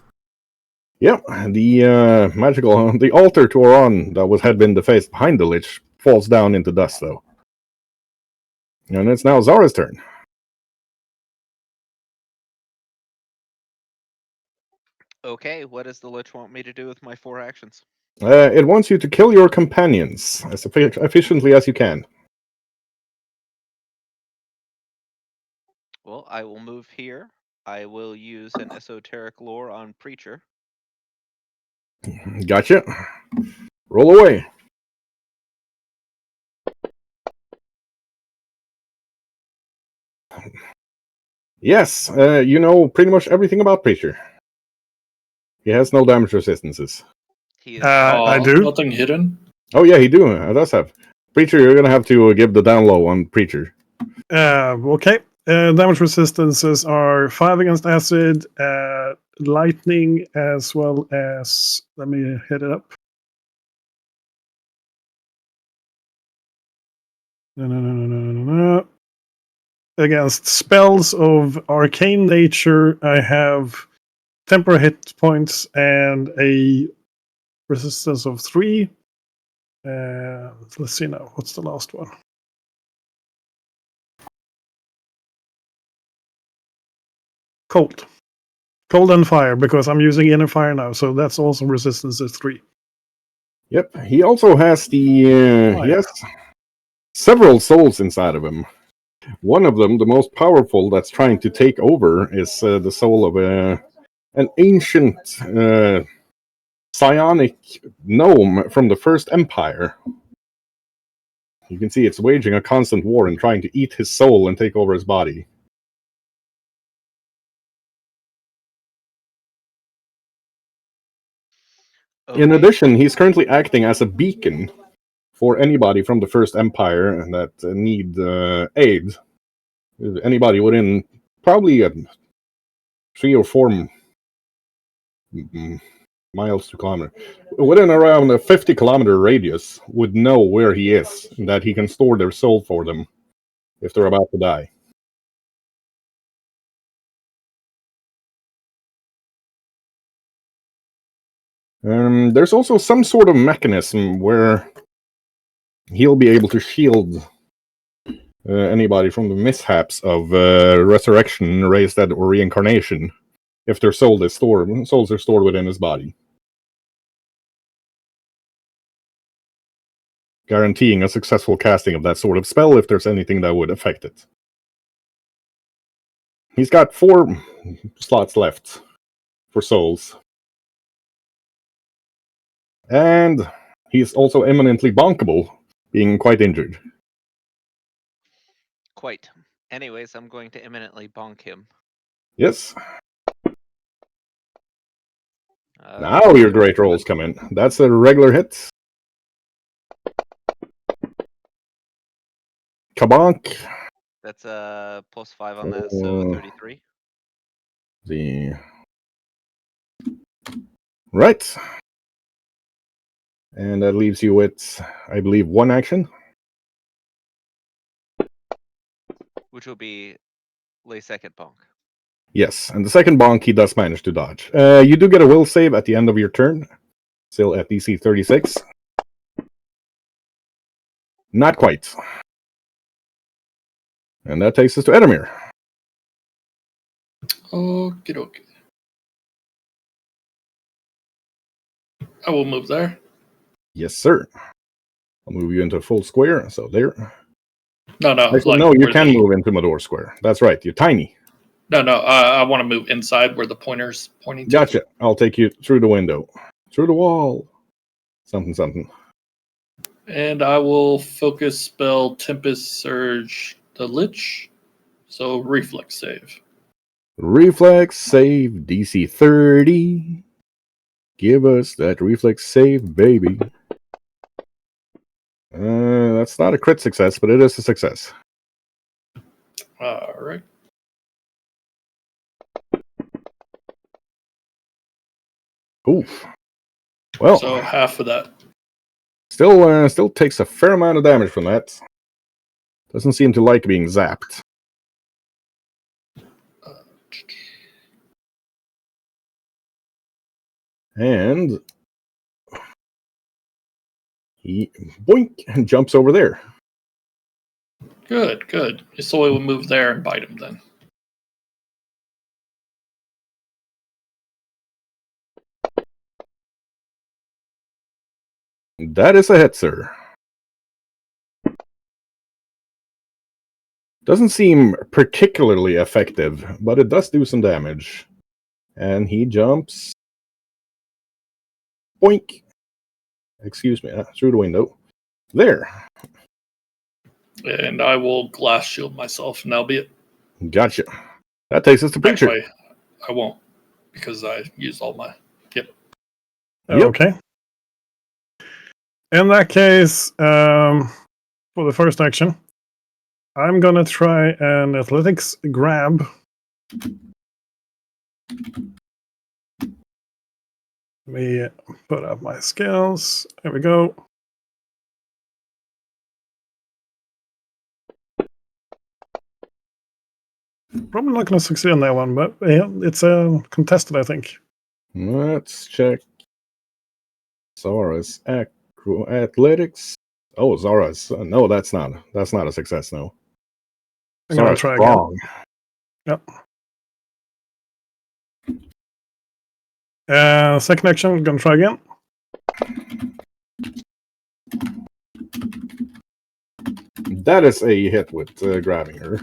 Speaker 1: Yep, the altar to Oran that had been defaced behind the Lich falls down into dust, though. And it's now Zara's turn.
Speaker 4: Okay, what does the Lich want me to do with my 4 actions?
Speaker 1: It wants you to kill your companions as efficiently as you can.
Speaker 4: Well, I will move here. I will use an esoteric lore on Preacher.
Speaker 1: Gotcha. Roll away. Yes, you know pretty much everything about Preacher. He has no damage resistances.
Speaker 4: He is
Speaker 8: I do.
Speaker 9: Nothing hidden.
Speaker 1: Oh yeah, he does have. Preacher, you're gonna have to give the down low on Preacher.
Speaker 8: Okay. Damage resistances are 5 against acid, lightning, as well as. Let me hit it up. No. Against spells of arcane nature, I have temporary hit points and a resistance of 3. Let's see now. What's the last one? Cold and fire, because I'm using inner fire now, so that's also resistance is 3.
Speaker 1: Yep. He also has he has several souls inside of him. One of them, the most powerful, that's trying to take over, is the soul of an ancient psionic gnome from the First Empire. You can see it's waging a constant war and trying to eat his soul and take over his body.
Speaker 4: okay.
Speaker 1: In addition, he's currently acting as a beacon for anybody from the First Empire that need aid. Anybody within probably 3 or 4 miles to kilometer, within around a 50-kilometer radius, would know where he is, and that he can store their soul for them if they're about to die. There's also some sort of mechanism where he'll be able to shield anybody from the mishaps of resurrection, raised dead, or reincarnation if their souls are stored within his body, guaranteeing a successful casting of that sort of spell if there's anything that would affect it. He's got 4 slots left for souls. And he's also eminently bonkable, being quite injured.
Speaker 4: Quite. Anyways, I'm going to imminently bonk him.
Speaker 1: Yes. Now your great rolls come in. That's a regular hit. Kabonk.
Speaker 4: That's a +5 on that, so 33.
Speaker 1: Right. And that leaves you with, I believe, 1 action.
Speaker 4: Which will be lay second bonk.
Speaker 1: Yes, and the second bonk he does manage to dodge. You do get a will save at the end of your turn. Still at DC 36. Not quite. And that takes us to Edomir.
Speaker 9: Okie dokie. I will move there.
Speaker 1: Yes, sir. I'll move you into a full square, so there.
Speaker 9: No.
Speaker 1: Actually,
Speaker 9: Like
Speaker 1: no, you
Speaker 9: where
Speaker 1: can
Speaker 9: the-
Speaker 1: move into Mador Square. That's right, you're tiny.
Speaker 9: No. I want to move inside where the pointer's pointing to.
Speaker 1: Gotcha. I'll take you through the window. Through the wall. Something.
Speaker 9: And I will focus spell Tempest Surge the Lich. So reflex save.
Speaker 1: Reflex save DC 30. Give us that reflex save, baby. That's not a crit success, but it is a success.
Speaker 9: All right.
Speaker 1: Oof. Well,
Speaker 9: So half of that.
Speaker 1: still takes a fair amount of damage from that. Doesn't seem to like being zapped. And he boink and jumps over there.
Speaker 9: Good, good. So we will move there and bite him then.
Speaker 1: That is a hit, sir. Doesn't seem particularly effective, but it does do some damage. And he jumps. Boink. Excuse me, through the window. There.
Speaker 9: And I will glass shield myself, and that'll be it.
Speaker 1: Gotcha. That takes us to Preacher.
Speaker 9: Actually, I won't, because I used all my... Yep.
Speaker 1: Yep.
Speaker 8: Okay. In that case, for the first action, I'm gonna try an athletics grab. Let me put up my skills. There we go. Probably not going to succeed on that one, but yeah, it's contested, I think.
Speaker 1: Let's check. Zara's athletics. Oh, Zara's. No, that's not a success. No.
Speaker 8: I'm going to try again. Yep. Second action, I'm going to try again.
Speaker 1: That is a hit with grabbing her.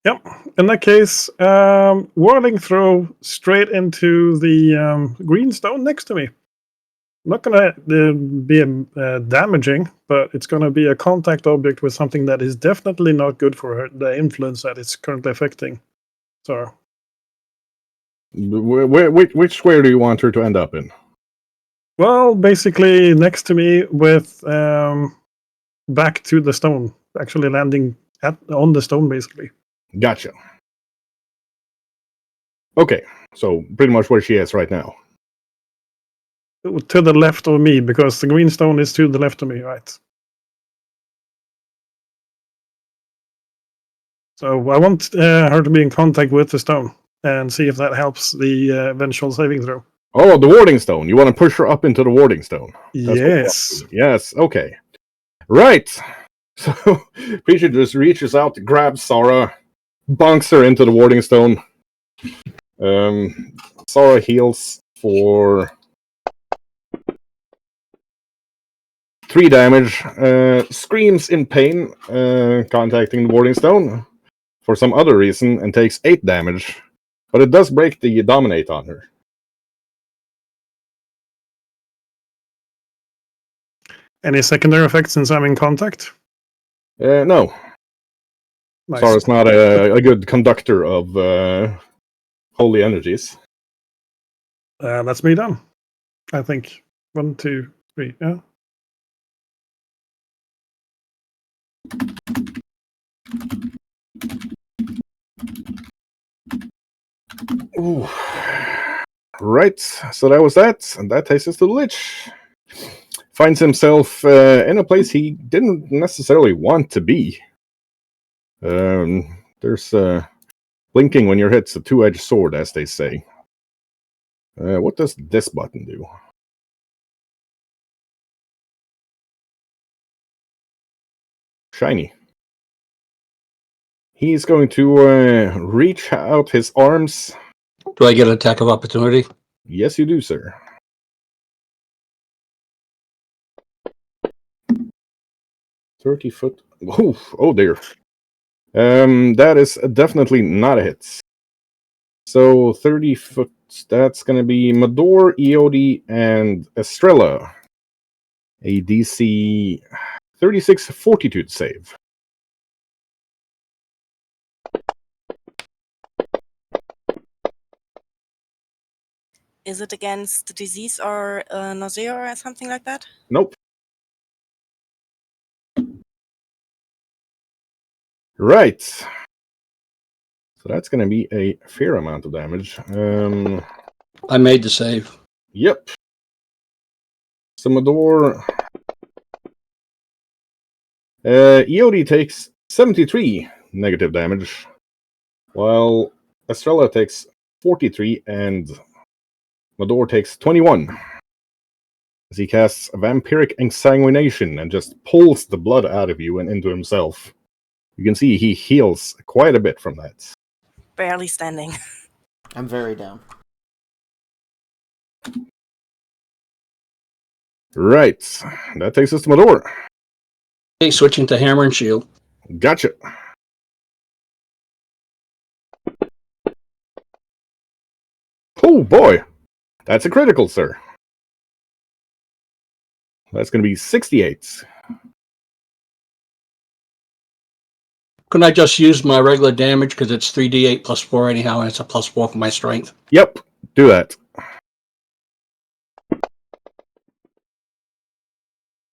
Speaker 8: Yep. In that case, whirling throw straight into the green stone next to me. Not going to be damaging, but it's going to be a contact object with something that is definitely not good for her, the influence that it's currently affecting. So,
Speaker 1: which square do you want her to end up in?
Speaker 8: well, basically next to me with back to the stone, actually landing on the stone, basically.
Speaker 1: Gotcha. Okay, so pretty much where she is right now.
Speaker 8: To the left of me, because the green stone is to the left of me, right? So I want her to be in contact with the stone and see if that helps the eventual saving throw.
Speaker 1: Oh, the warding stone. You want to push her up into the warding stone.
Speaker 8: Yes.
Speaker 1: Yes, okay. Right. So Preacher just reaches out, grabs Zara, bonks her into the warding stone. Zara heals for 3 damage, screams in pain, contacting the warding stone for some other reason, and takes 8 damage. But it does break the dominate on her.
Speaker 8: Any secondary effects since I'm in contact?
Speaker 1: No.
Speaker 8: Nice.
Speaker 1: Zara's not a good conductor of holy energies.
Speaker 8: That's me done. I think 1, 2, 3. Yeah.
Speaker 1: Ooh. Right, so that was that, and that takes us to the Lich. Finds himself in a place he didn't necessarily want to be. There's blinking when your hit's a two-edged sword, as they say. What does this button do? Shiny. He's going to reach out his arms.
Speaker 6: Do I get an attack of opportunity?
Speaker 1: Yes, you do, sir. 30 foot. Oh dear. That is definitely not a hit. So 30 foot. That's going to be Mador, Eodi, and Estrella. a DC 36 Fortitude save.
Speaker 3: Is it against the disease or nausea or something like that?
Speaker 1: Nope. Right. So that's going to be a fair amount of damage.
Speaker 6: I made the save.
Speaker 1: Yep. So Mador. Iodi takes 73 negative damage, while Estrella takes 43 and Mador takes 21. As he casts Vampiric Exsanguination and just pulls the blood out of you and into himself. You can see he heals quite a bit from that.
Speaker 3: Barely standing.
Speaker 2: I'm very down.
Speaker 1: Right. That takes us to Mador.
Speaker 6: Okay, switching to hammer and shield.
Speaker 1: Gotcha. Oh boy. That's a critical, sir. That's going to be 68.
Speaker 6: Couldn't I just use my regular damage because it's 3d8 plus 4 anyhow, and it's a plus 4 for my strength?
Speaker 1: Yep. Do that.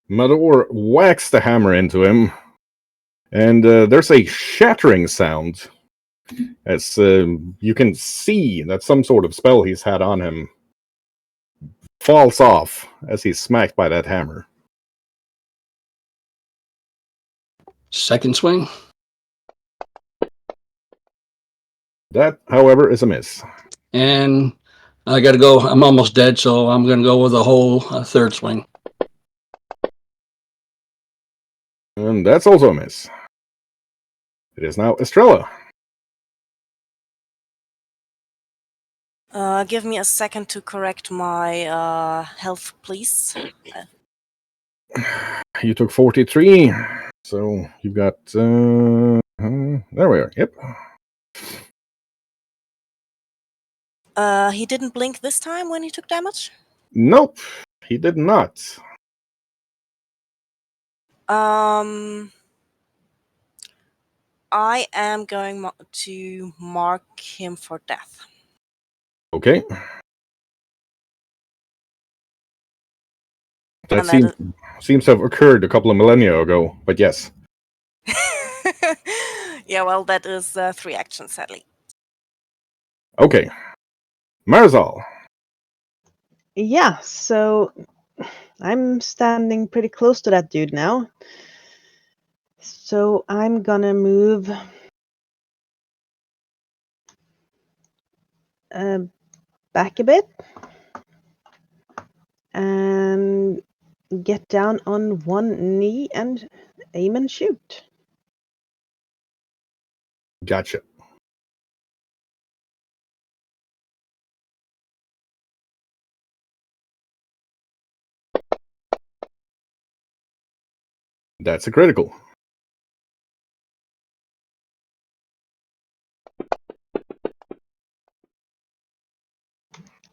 Speaker 1: Mador whacks the hammer into him, and there's a shattering sound as you can see that some sort of spell he's had on him falls off as he's smacked by that hammer.
Speaker 6: Second swing.
Speaker 1: That, however, is a miss.
Speaker 6: And I got to go. I'm almost dead, so I'm going to go with a whole third swing.
Speaker 1: And that's also a miss. It is now Estrella.
Speaker 3: Give me a second to correct my health, please.
Speaker 1: You took 43, so you've got... there we are, yep.
Speaker 3: He didn't blink this time when he took damage?
Speaker 1: Nope, he did not.
Speaker 3: I am going to mark him for death.
Speaker 1: Okay. That seems to have occurred a couple of millennia ago, but yes.
Speaker 3: Yeah, well, that is 3 actions, sadly.
Speaker 1: Okay. Marzal.
Speaker 7: Yeah, so I'm standing pretty close to that dude now. So I'm gonna move back a bit and get down on one knee and aim and shoot.
Speaker 1: Gotcha. That's a critical.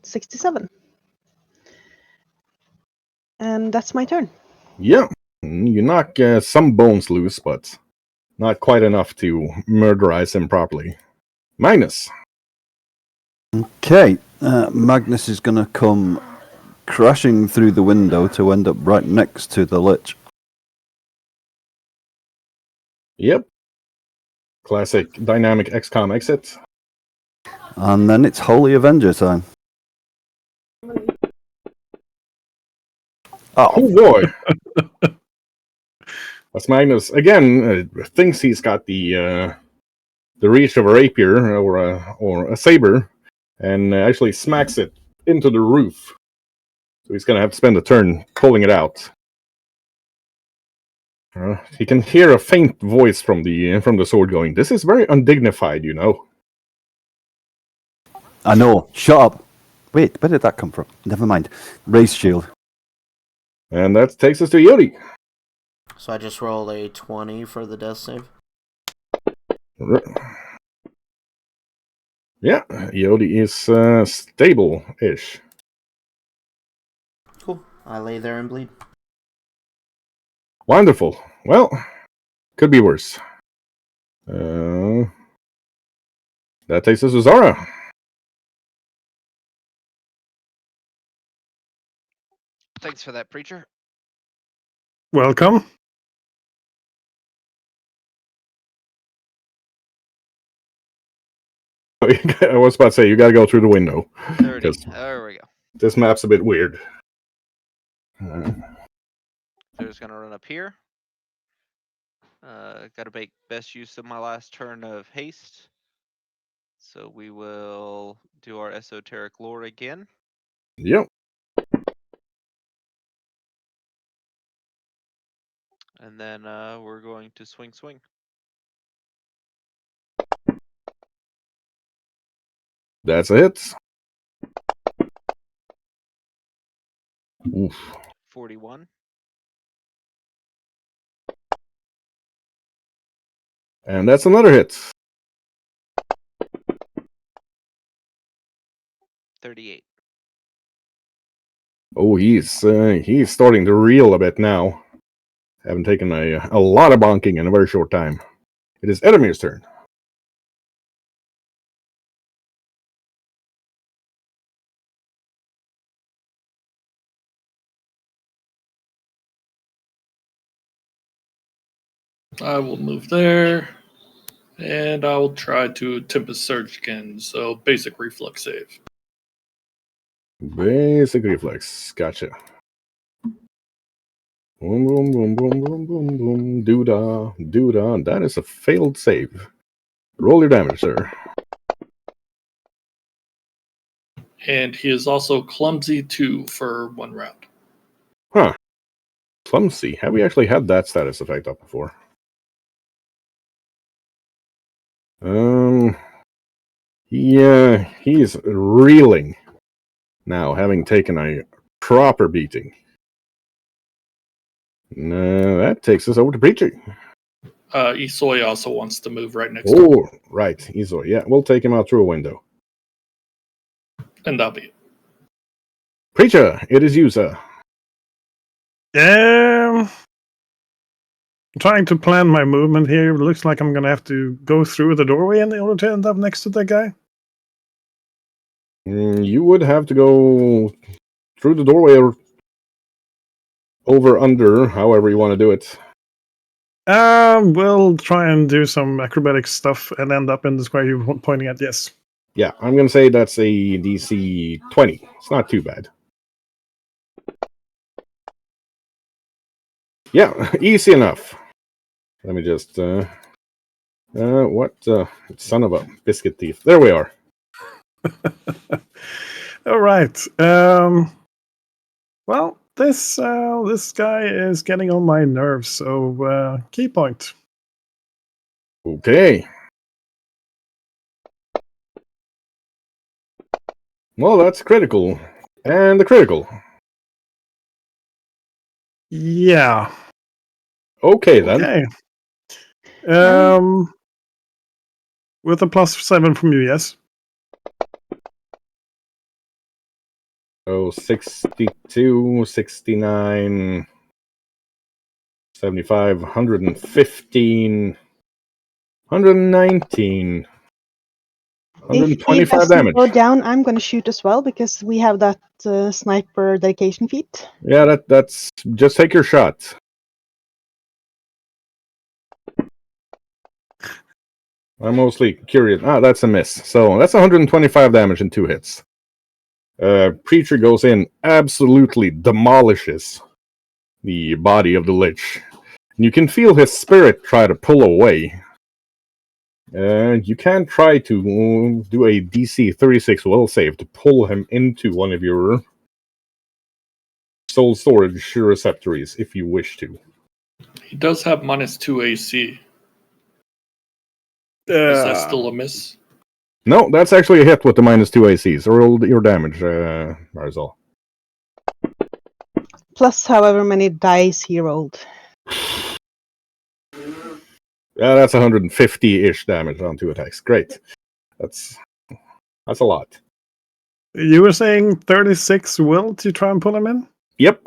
Speaker 7: $67. And that's my turn.
Speaker 1: Yeah. You knock some bones loose, but not quite enough to murderize him properly. Magnus.
Speaker 5: Okay, Magnus is going to come crashing through the window to end up right next to the Lich.
Speaker 1: Yep. Classic dynamic XCOM exit.
Speaker 5: And then it's Holy Avenger time.
Speaker 1: Oh boy. That's Magnus. Again, thinks he's got the reach of a rapier or a saber, and actually smacks it into the roof. So he's going to have to spend a turn pulling it out. He can hear a faint voice from the sword going, "This is very undignified, you know."
Speaker 5: I know. Shut up. Wait, where did that come from? Never mind. Raise shield.
Speaker 1: And that takes us to Yodi.
Speaker 2: So I just roll a 20 for the death save.
Speaker 1: Yeah, Yodi is stable-ish.
Speaker 2: Cool. I lay there and bleed.
Speaker 1: Wonderful. Well, could be worse. That takes us to Zara.
Speaker 4: Thanks for that, preacher.
Speaker 8: Welcome.
Speaker 1: I was about to say, you gotta go through the window.
Speaker 4: 30.
Speaker 1: 'Cause
Speaker 4: There we go.
Speaker 1: this map's a bit weird.
Speaker 4: They're just gonna run up here. Gotta make best use of my last turn of haste. So we will do our esoteric lore again.
Speaker 1: Yep.
Speaker 4: And then we're going to swing.
Speaker 1: That's a hit. Oof.
Speaker 4: 41.
Speaker 1: And that's another hit.
Speaker 4: 38.
Speaker 1: Oh, he's starting to reel a bit now. Haven't taken a lot of bonking in a very short time. It is Edemir's turn.
Speaker 9: I will move there, and I will try to Tempest Surge again. So basic reflex save.
Speaker 1: Basic reflex. Gotcha. Boom, boom, boom, boom, boom, boom, boom. Doo-dah, doo-dah. That is a failed save. Roll your damage, sir.
Speaker 9: And he is also clumsy 2 for 1 round.
Speaker 1: Huh. Clumsy. Have we actually had that status effect up before? Yeah, he's reeling now, having taken a proper beating. That takes us over to Preacher.
Speaker 9: Isoi also wants to move right next to him.
Speaker 1: Oh, right. Izoi. Yeah, we'll take him out through a window.
Speaker 9: And that'll be it.
Speaker 1: Preacher, it is you, sir.
Speaker 8: I'm trying to plan my movement here. It looks like I'm going to have to go through the doorway in order to end up next to that guy.
Speaker 1: You would have to go through the doorway or over, under, however you want to do it.
Speaker 8: We'll try and do some acrobatic stuff and end up in the square you're pointing at, yes.
Speaker 1: Yeah, I'm going to say that's a DC 20. It's not too bad. Yeah, easy enough. Let me just, what, son of a biscuit thief. There we are.
Speaker 8: All right. Well, this guy is getting on my nerves, so key point.
Speaker 1: Okay. Well, that's critical. And the critical.
Speaker 8: Yeah.
Speaker 1: Okay, then.
Speaker 8: Okay. With a +7 from you, yes.
Speaker 1: Oh, 62, 69, 75, 115, 119,
Speaker 7: If he
Speaker 1: 125
Speaker 7: doesn't
Speaker 1: damage.
Speaker 7: go down, I'm going to shoot as well because we have that sniper dedication feat.
Speaker 1: Yeah, that's just take your shot. I'm mostly curious. That's a miss. So that's 125 damage in 2 hits. Preacher goes in, absolutely demolishes the body of the Lich. And you can feel his spirit try to pull away. You can try to do a DC 36 will save to pull him into one of your soul storage receptories if you wish to.
Speaker 9: He does have -2 AC. Is that still a miss?
Speaker 1: No, that's actually a hit with the -2 ACs. Roll your damage, Marzal.
Speaker 7: Plus however many dice he rolled.
Speaker 1: Yeah, that's 150-ish damage on 2 attacks. Great. That's a lot.
Speaker 8: You were saying 36 will to try and pull him in?
Speaker 1: Yep.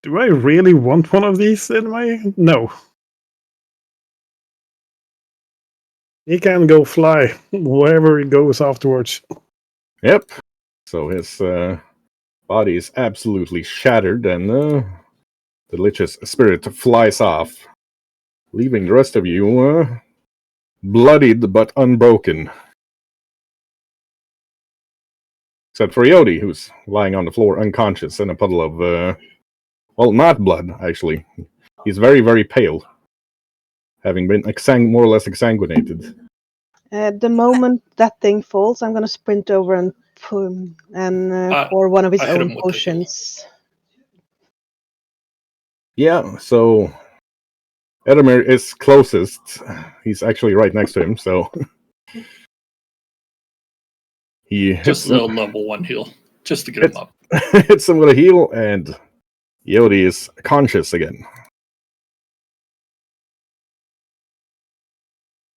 Speaker 8: Do I really want one of these in my... No. He can go fly wherever he goes afterwards.
Speaker 1: Yep. So his body is absolutely shattered, and the Lich's spirit flies off, leaving the rest of you bloodied but unbroken. Except for Yodi, who's lying on the floor unconscious in a puddle of, well, not blood, actually. He's very, very pale, having been more or less exsanguinated.
Speaker 7: The moment that thing falls, I'm gonna sprint over and pour one of his
Speaker 9: I hit
Speaker 7: own
Speaker 9: him with the heal.
Speaker 7: potions.
Speaker 1: Yeah, so Edamir is closest. He's actually right next to him, so he hits
Speaker 9: Just a level 1 heal, just to get him up.
Speaker 1: hits him with a heal, and Yodi is conscious again.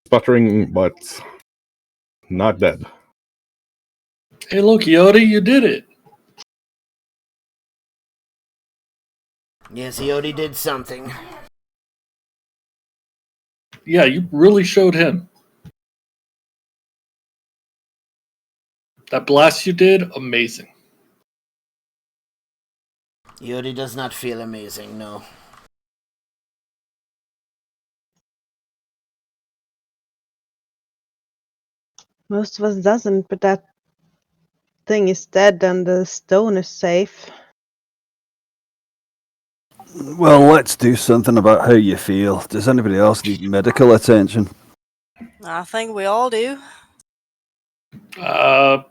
Speaker 1: Sputtering, but not dead.
Speaker 9: Hey, look, Yodi, you did it.
Speaker 2: Yes, he already did something.
Speaker 9: Yeah, you really showed him. That blast you did, amazing.
Speaker 2: Yodi does not feel amazing, no.
Speaker 7: Most of us doesn't, but that thing is dead and the stone is safe.
Speaker 5: Well, let's do something about how you feel. Does anybody else need medical attention?
Speaker 3: I think we all do.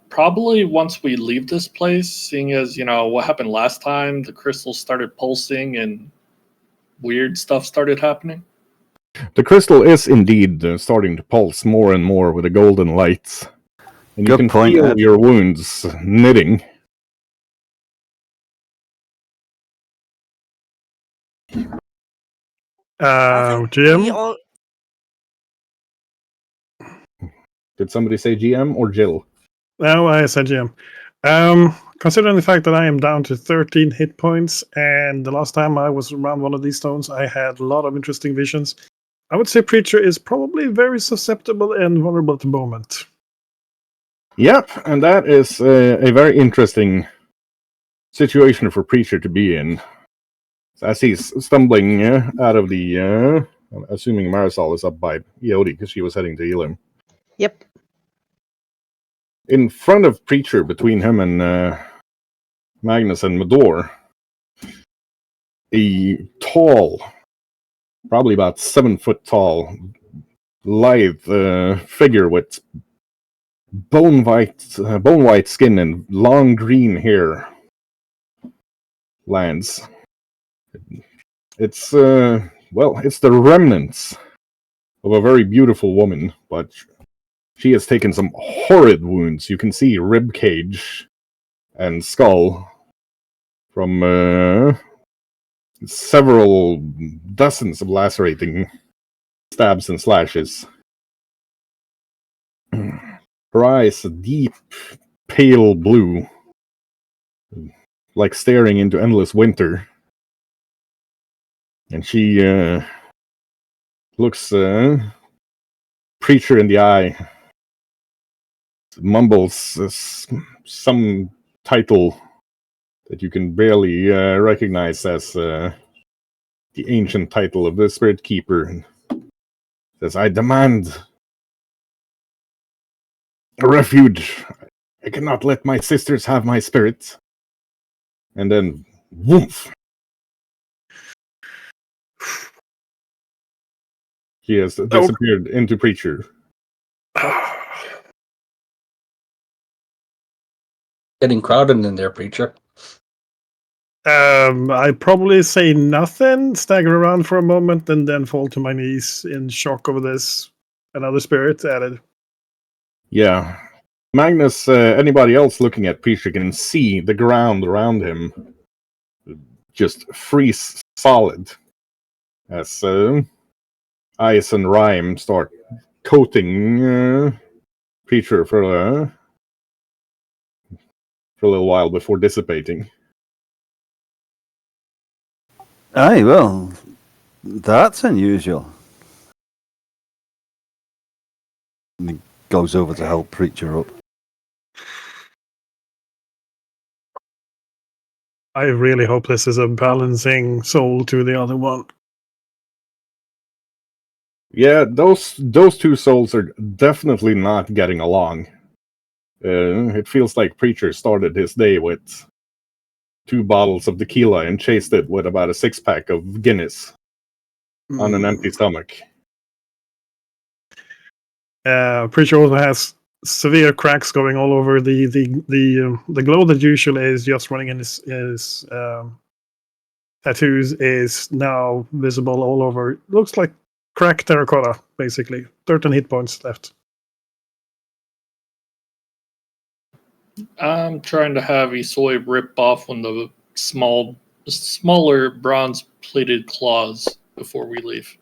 Speaker 9: Probably once we leave this place, seeing as, what happened last time, the crystals started pulsing and weird stuff started happening.
Speaker 1: The crystal is indeed starting to pulse more and more with the golden lights. And you
Speaker 5: Good
Speaker 1: can
Speaker 5: point,
Speaker 1: feel
Speaker 5: Ed.
Speaker 1: your wounds knitting.
Speaker 3: I think we
Speaker 8: GM?
Speaker 3: all.
Speaker 1: Did somebody say GM or Jill?
Speaker 8: No, I said GM. Considering the fact that I am down to 13 hit points, and the last time I was around one of these stones, I had a lot of interesting visions, I would say Preacher is probably very susceptible and vulnerable at the moment.
Speaker 1: Yep, and that is a very interesting situation for Preacher to be in. As he's stumbling out of the... I'm assuming Marisol is up by Yodi because she was heading to heal him.
Speaker 7: Yep.
Speaker 1: In front of Preacher, between him and Magnus and Medor, a tall, probably about 7 foot tall, lithe figure with bone white skin and long green hair lands. It's it's the remnants of a very beautiful woman, but she has taken some horrid wounds. You can see rib cage and skull from several dozens of lacerating stabs and slashes. Her eyes a deep, pale blue, like staring into endless winter. And she looks Preacher in the eye, mumbles some title that you can barely recognize as the ancient title of the Spirit Keeper. And says, "I demand a refuge. I cannot let my sisters have my spirit." And then, woof! He has disappeared into Preacher.
Speaker 6: Getting crowded in there, Preacher.
Speaker 8: I'd probably say nothing, stagger around for a moment, and then fall to my knees in shock over this. Another spirit added.
Speaker 1: Yeah. Magnus, anybody else looking at Preacher can see the ground around him just freeze solid as ice and rime start coating Preacher for a little while before dissipating.
Speaker 5: Aye, well, that's unusual. And he goes over to help Preacher up.
Speaker 8: I really hope this is a balancing soul to the other one.
Speaker 1: Yeah, those two souls are definitely not getting along. It feels like Preacher started his day with 2 bottles of tequila and chased it with about a 6-pack of Guinness on an empty stomach.
Speaker 8: Preacher also has severe cracks going all over. The glow that usually is just running in his tattoos is now visible all over. Looks like cracked terracotta, basically. 13 hit points left.
Speaker 9: I'm trying to have Isoy rip off one of the smaller bronze-plated claws before we leave.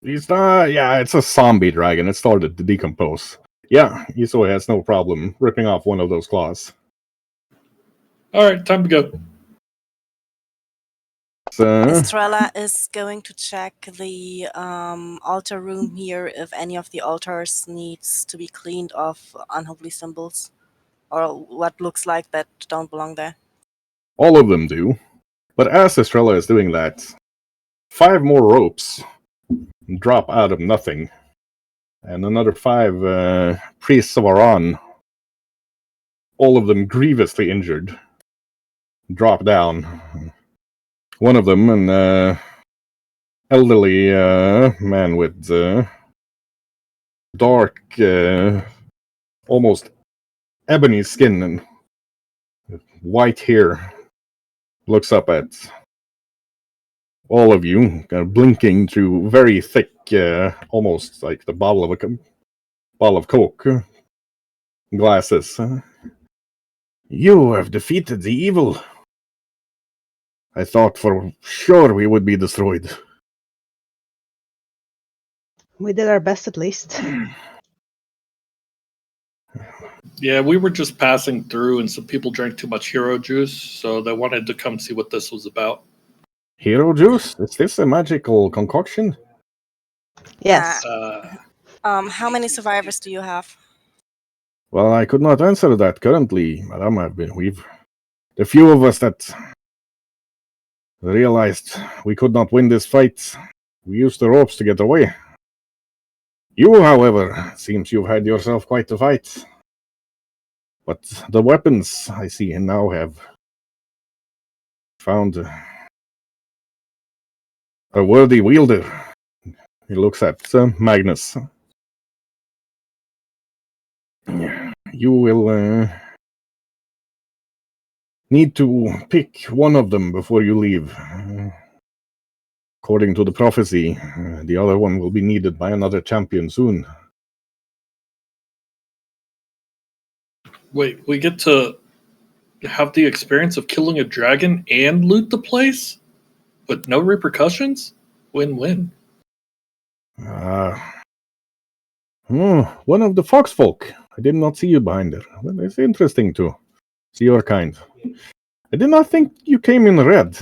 Speaker 1: He's not. Yeah, it's a zombie dragon. It started to decompose. Yeah, Isoi has no problem ripping off one of those claws.
Speaker 9: All right, time to go.
Speaker 1: So,
Speaker 3: Estrella is going to check the altar room here if any of the altars needs to be cleaned of unholy symbols or what looks like that don't belong there.
Speaker 1: all of them do. But as Estrella is doing that, 5 more ropes drop out of nothing. And another 5 priests of Aran, all of them grievously injured, drop down. One of them, an elderly man with dark, almost ebony skin and white hair, looks up at all of you, kind of blinking through very thick, almost like the bottle of Coke glasses. You have defeated the evil. I thought for sure we would be destroyed.
Speaker 7: We did our best at least.
Speaker 9: Yeah, we were just passing through, and some people drank too much hero juice, so they wanted to come see what this was about.
Speaker 1: Hero juice? Is this a magical concoction?
Speaker 7: Yes.
Speaker 3: How many survivors do you have?
Speaker 1: Well, I could not answer that currently, madam. The few of us that realized we could not win this fight, we used the ropes to get away. You, however, seems you've had yourself quite a fight. But the weapons I see and now have found a worthy wielder. He looks at Magnus. You will need to pick one of them before you leave. According to the prophecy, the other one will be needed by another champion soon.
Speaker 9: Wait, we get to have the experience of killing a dragon and loot the place? With no repercussions? Win-win.
Speaker 1: One of the fox folk. I did not see you behind there. Well, it's interesting to see your kind. I did not think you came in red.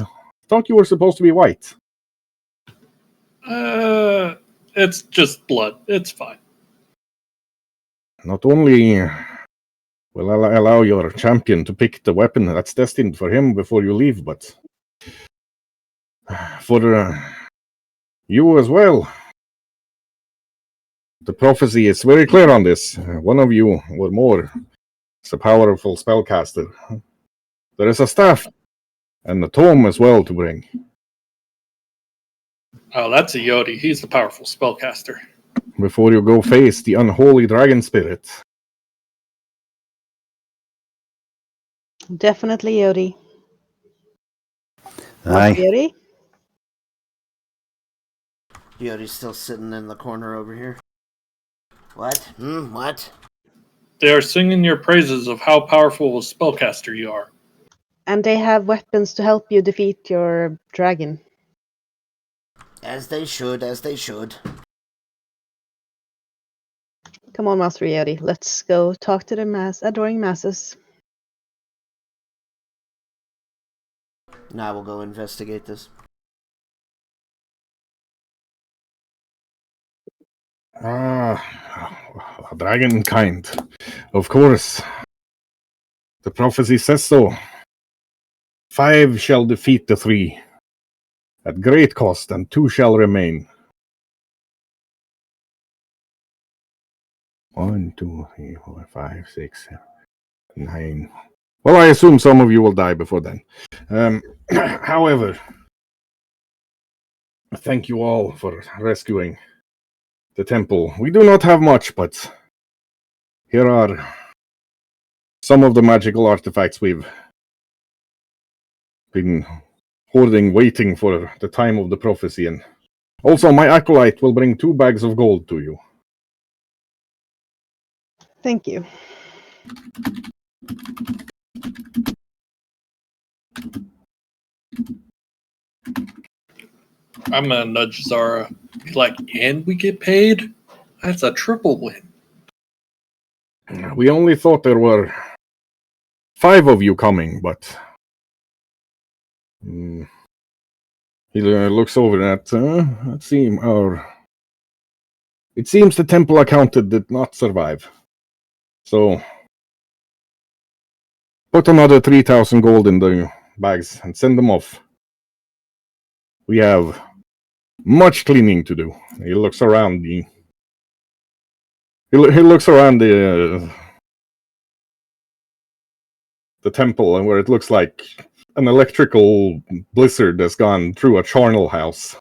Speaker 1: Thought you were supposed to be white.
Speaker 9: It's just blood. It's fine.
Speaker 1: Not only will I allow your champion to pick the weapon that's destined for him before you leave, but for you as well. The prophecy is very clear on this. One of you or more is a powerful spellcaster. There is a staff and a tome as well to bring.
Speaker 9: Oh, that's a Yodi. He's the powerful spellcaster.
Speaker 1: Before you go face the unholy dragon spirit.
Speaker 7: Definitely Yodi.
Speaker 5: Aye.
Speaker 7: Yodi?
Speaker 2: Yodi's still sitting in the corner over here. What? What?
Speaker 9: They are singing your praises of how powerful a spellcaster you are.
Speaker 7: And they have weapons to help you defeat your dragon.
Speaker 2: As they should, as they should.
Speaker 7: Come on, Master Yodi. Let's go talk to the adoring masses.
Speaker 2: And I will go investigate this.
Speaker 1: Dragonkind. Of course. The prophecy says so. 5 shall defeat the 3 at great cost, and 2 shall remain. 1, 2, 3, 4, 5, 6, 7, 9. Well, I assume some of you will die before then. However, thank you all for rescuing the temple. We do not have much, but here are some of the magical artifacts we've been hoarding, waiting for the time of the prophecy. And also, my acolyte will bring 2 bags of gold to you.
Speaker 7: Thank you.
Speaker 9: I'm gonna nudge Zara. Be like, and we get paid? That's a triple win.
Speaker 1: We only thought there were 5 of you coming, but he looks over at. Let's see. It seems the temple accounted did not survive. So put another 3,000 gold in the bags and send them off. We have much cleaning to do. He looks around the. He looks around the temple, and where it looks like an electrical blizzard has gone through a charnel house.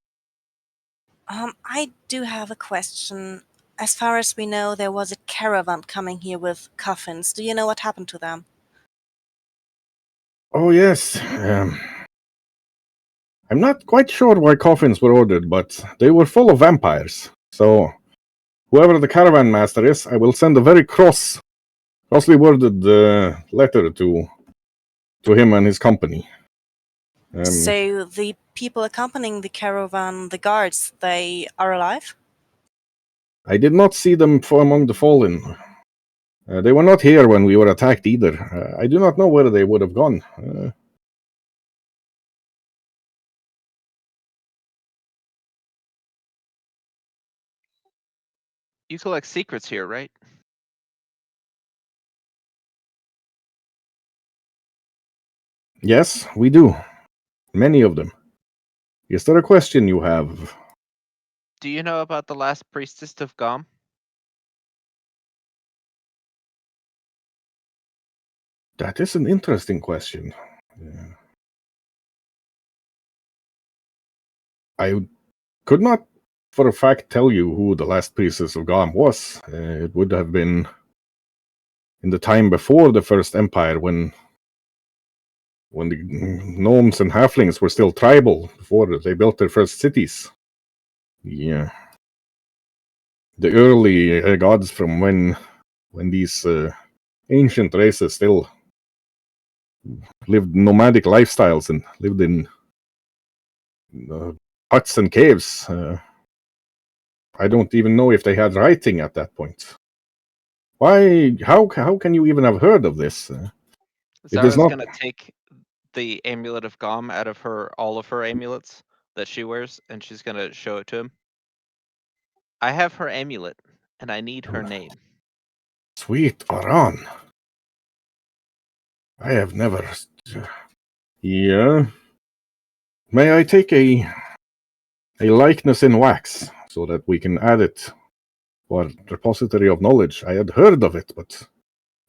Speaker 3: I do have a question. As far as we know, there was a caravan coming here with coffins. Do you know what happened to them?
Speaker 1: Oh, yes. I'm not quite sure why coffins were ordered, but they were full of vampires. So, whoever the caravan master is, I will send a very crossly worded letter to him and his company.
Speaker 3: So the people accompanying the caravan, the guards, they are alive?
Speaker 1: I did not see them among the fallen. They were not here when we were attacked either. I do not know where they would have gone.
Speaker 4: You collect secrets here, right?
Speaker 1: Yes, we do. Many of them. Is there a question you have?
Speaker 4: Do you know about the last priestess of Gom?
Speaker 1: That is an interesting question. I could not for a fact tell you who the last priestess of Gom was. It would have been in the time before the First Empire, when the gnomes and halflings were still tribal, before they built their first cities. Yeah. The early gods from when these ancient races still lived nomadic lifestyles and lived in huts and caves. I don't even know if they had writing at that point. Why? How can you even have heard of this? It is
Speaker 4: Zara's
Speaker 1: not.
Speaker 4: gonna take the amulet of Gom out of all of her amulets that she wears, and she's gonna show it to him. I have her amulet, and I need her name.
Speaker 1: Sweet Aran. I have never. Yeah. May I take a likeness in wax so that we can add it to our repository of knowledge? I had heard of it, but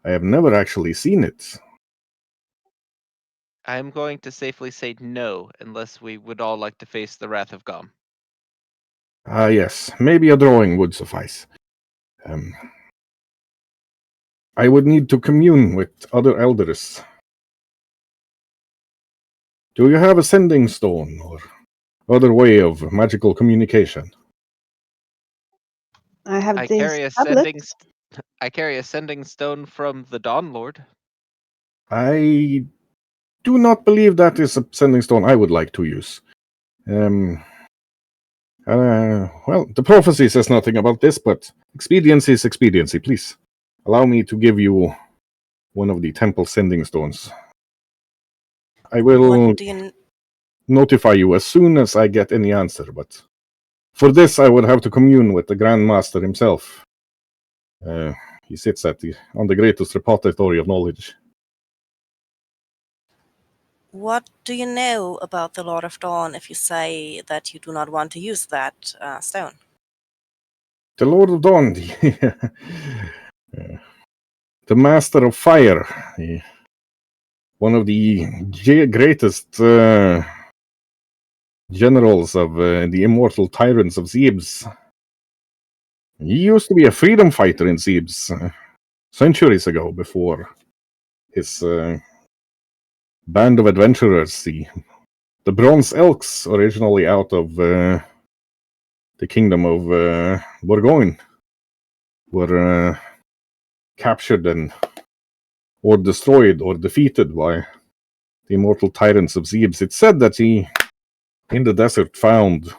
Speaker 1: I have never actually seen it.
Speaker 4: I'm going to safely say no, unless we would all like to face the wrath of Gom.
Speaker 1: Ah, yes. Maybe a drawing would suffice. I would need to commune with other elders. Do you have a sending stone or other way of magical communication?
Speaker 7: I have
Speaker 4: I
Speaker 7: these
Speaker 4: carry a
Speaker 7: tablets.
Speaker 4: sending stone from the Dawn Lord.
Speaker 1: I do not believe that is a sending stone I would like to use. Well, the prophecy says nothing about this, but expediency is expediency. Please allow me to give you one of the temple sending stones. I will.
Speaker 3: What do you
Speaker 1: notify you as soon as I get any answer, but for this I would have to commune with the Grand Master himself. He sits on the greatest repository of knowledge.
Speaker 3: What do you know about the Lord of Dawn if you say that you do not want to use that stone?
Speaker 1: The Lord of Dawn, the Master of Fire, one of the greatest generals of the immortal tyrants of Thebes. He used to be a freedom fighter in Thebes centuries ago, before his band of adventurers, the Bronze Elks, originally out of the kingdom of Bourgogne, were captured or destroyed or defeated by the immortal tyrants of Thebes. It's said that he, in the desert, found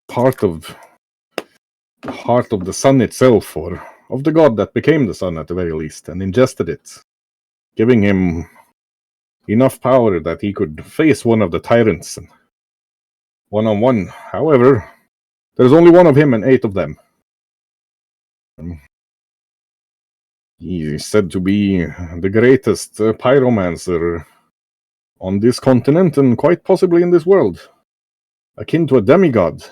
Speaker 1: part of the sun itself, or of the god that became the sun at the very least, and ingested it, giving him enough power that he could face one of the tyrants one-on-one. However, there's only one of him and 8 of them. He is said to be the greatest pyromancer on this continent and quite possibly in this world, akin to a demigod.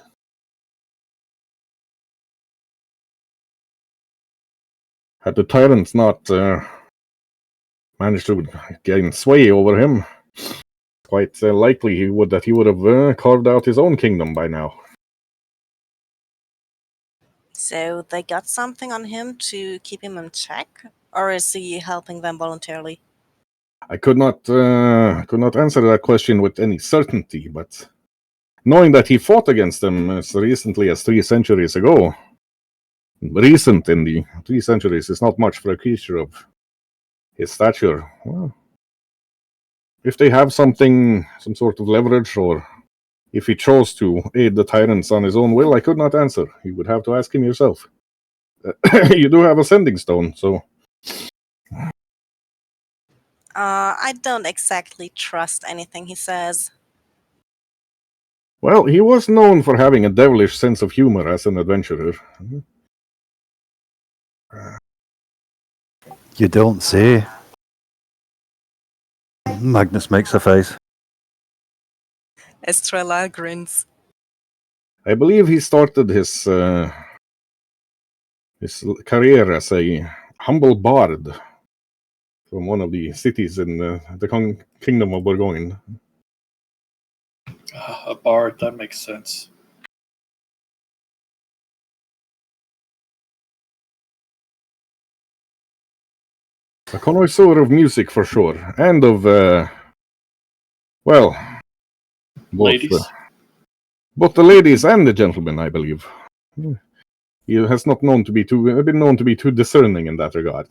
Speaker 1: Had the tyrants not managed to gain sway over him, quite likely he would have carved out his own kingdom by now.
Speaker 3: So they got something on him to keep him in check? Or is he helping them voluntarily?
Speaker 1: I could not answer that question with any certainty, but knowing that he fought against them as recently as 3 centuries ago, recent in the 3 centuries is not much for a creature of his stature. Well, if they have some sort of leverage, or if he chose to aid the tyrants on his own will, I could not answer. You would have to ask him yourself. You do have a sending stone, so...
Speaker 3: I don't exactly trust anything he says.
Speaker 1: Well, he was known for having a devilish sense of humor as an adventurer.
Speaker 5: You don't say. Magnus makes a face.
Speaker 3: Estrella grins.
Speaker 1: I believe he started his career as a humble bard from one of the cities in the kingdom of Bourgogne.
Speaker 9: A bard, that makes sense.
Speaker 1: A connoisseur of music for sure, and of both,
Speaker 9: Ladies.
Speaker 1: Both the ladies and the gentlemen, I believe. He has not been known to be too discerning in that regard.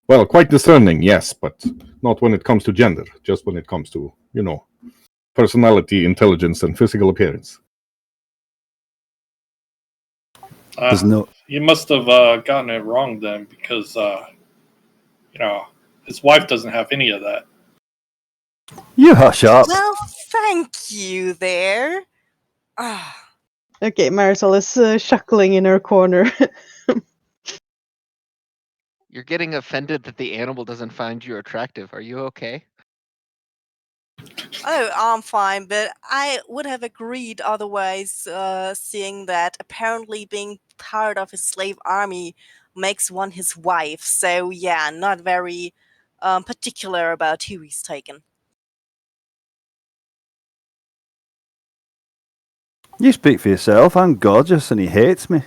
Speaker 1: Well, quite discerning, yes, but not when it comes to gender, just when it comes to, personality, intelligence, and physical appearance.
Speaker 9: You must have gotten it wrong then, because, his wife doesn't have any of that.
Speaker 5: You hush up.
Speaker 3: Well, thank you there.
Speaker 7: Okay, Marisol is chuckling in her corner.
Speaker 4: You're getting offended that the animal doesn't find you attractive. Are you okay?
Speaker 3: Oh, I'm fine, but I would have agreed otherwise, seeing that apparently being part of his slave army makes one his wife. So yeah, not very particular about who he's taken.
Speaker 5: You speak for yourself. I'm gorgeous and he hates me.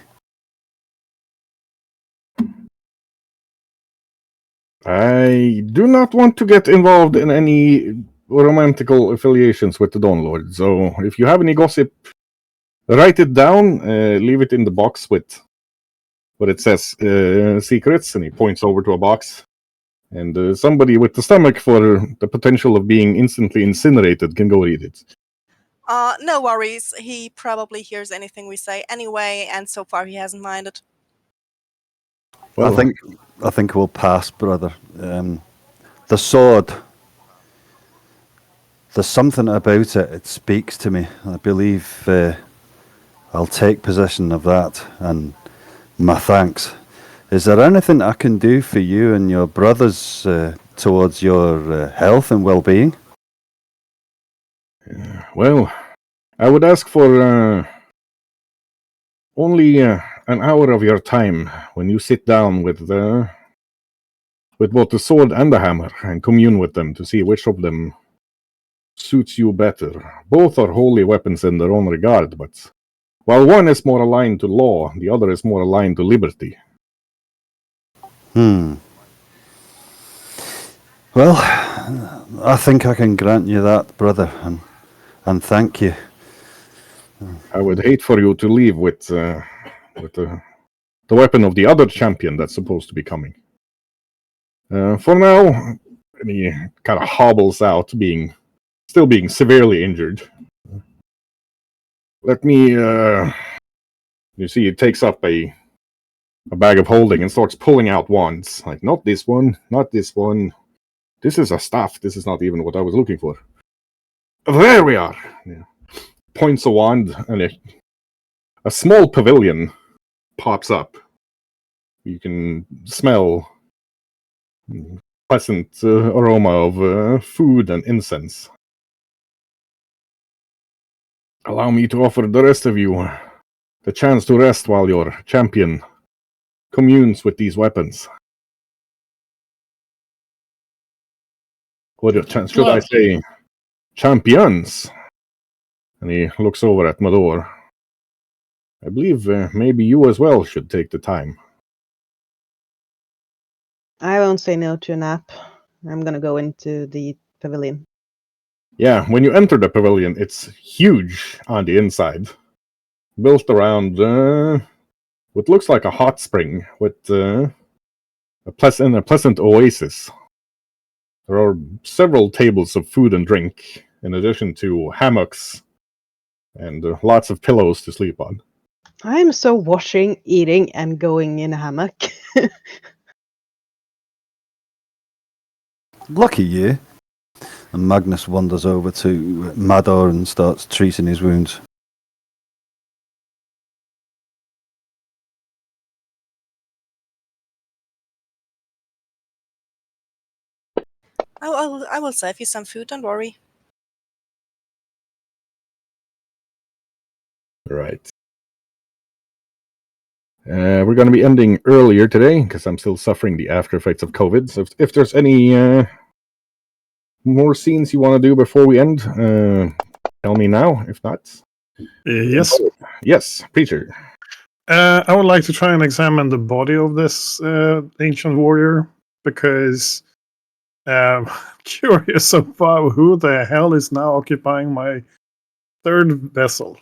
Speaker 1: I do not want to get involved in any romantical affiliations with the Dawn Lord, so if you have any gossip, write it down, leave it in the box with what it says, secrets, and he points over to a box. And somebody with the stomach for the potential of being instantly incinerated can go read it.
Speaker 3: No worries. He probably hears anything we say anyway, and so far he hasn't minded.
Speaker 1: Well,
Speaker 5: I think we'll pass, brother. The sword. There's something about it. It speaks to me. I believe I'll take possession of that, and my thanks. Is there anything I can do for you and your brothers towards your health and well-being?
Speaker 1: well, I would ask for only an hour of your time when you sit down with both the sword and the hammer and commune with them to see which of them suits you better. Both are holy weapons in their own regard, but while one is more aligned to law, the other is more aligned to liberty.
Speaker 5: Well, I think I can grant you that, brother, and thank you.
Speaker 1: I would hate for you to leave with the weapon of the other champion that's supposed to be coming. For now, and he kind of hobbles out, still being severely injured. Let me. You see, he takes up a bag of holding and starts pulling out wands. Like, not this one, not this one. This is a staff. This is not even what I was looking for. There we are. Yeah. Points a wand, and a small pavilion pops up. You can smell pleasant aroma of food and incense. Allow me to offer the rest of you the chance to rest while your champion communes with these weapons. Or should I say, champions? And he looks over at Mador. I believe maybe you as well should take the time.
Speaker 7: I won't say no to a nap. I'm gonna go into the pavilion.
Speaker 1: Yeah, when you enter the pavilion, it's huge on the inside. Built around what looks like a hot spring with a pleasant oasis. There are several tables of food and drink, in addition to hammocks and lots of pillows to sleep on.
Speaker 7: I'm so washing, eating, and going in a hammock.
Speaker 5: Lucky you. And Magnus wanders over to Mador and starts treating his wounds.
Speaker 3: I will save you some food, don't worry.
Speaker 1: Right. We're going to be ending earlier today because I'm still suffering the after effects of COVID. So if there's any more scenes you want to do before we end, tell me now. If not,
Speaker 8: Yes.
Speaker 1: Yes, Preacher.
Speaker 8: I would like to try and examine the body of this ancient warrior because I'm curious about who the hell is now occupying my third vessel.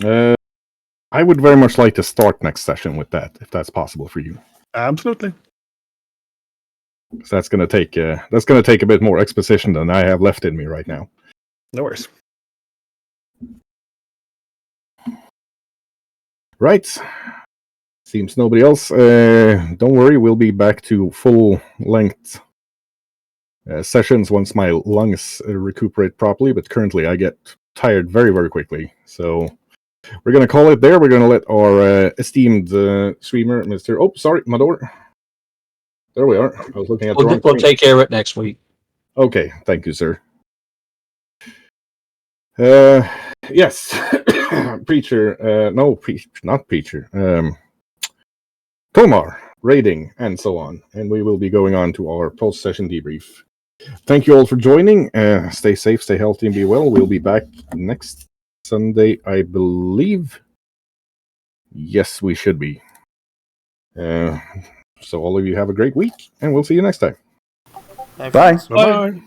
Speaker 1: I would very much like to start next session with that, if that's possible for you.
Speaker 8: Absolutely.
Speaker 1: So that's going to take a bit more exposition than I have left in me right now.
Speaker 8: No worries.
Speaker 1: Right. Seems nobody else. Don't worry, we'll be back to full length sessions once my lungs recuperate properly. But currently, I get tired very, very quickly. So we're going to call it there. We're going to let our esteemed streamer, Mr. Oh, sorry, Mador. There we are. I was looking at the wrong
Speaker 6: We'll
Speaker 1: screen.
Speaker 6: take care of it next week.
Speaker 1: Okay, thank you, sir. Yes, Preacher. No, not Preacher. Tulmar, raiding, and so on. And we will be going on to our post-session debrief. Thank you all for joining. Stay safe, stay healthy, and be well. We'll be back next Sunday, I believe. Yes, we should be. So all of you have a great week, and we'll see you next time.
Speaker 2: Bye.
Speaker 5: Bye.
Speaker 2: Friends.
Speaker 8: Bye.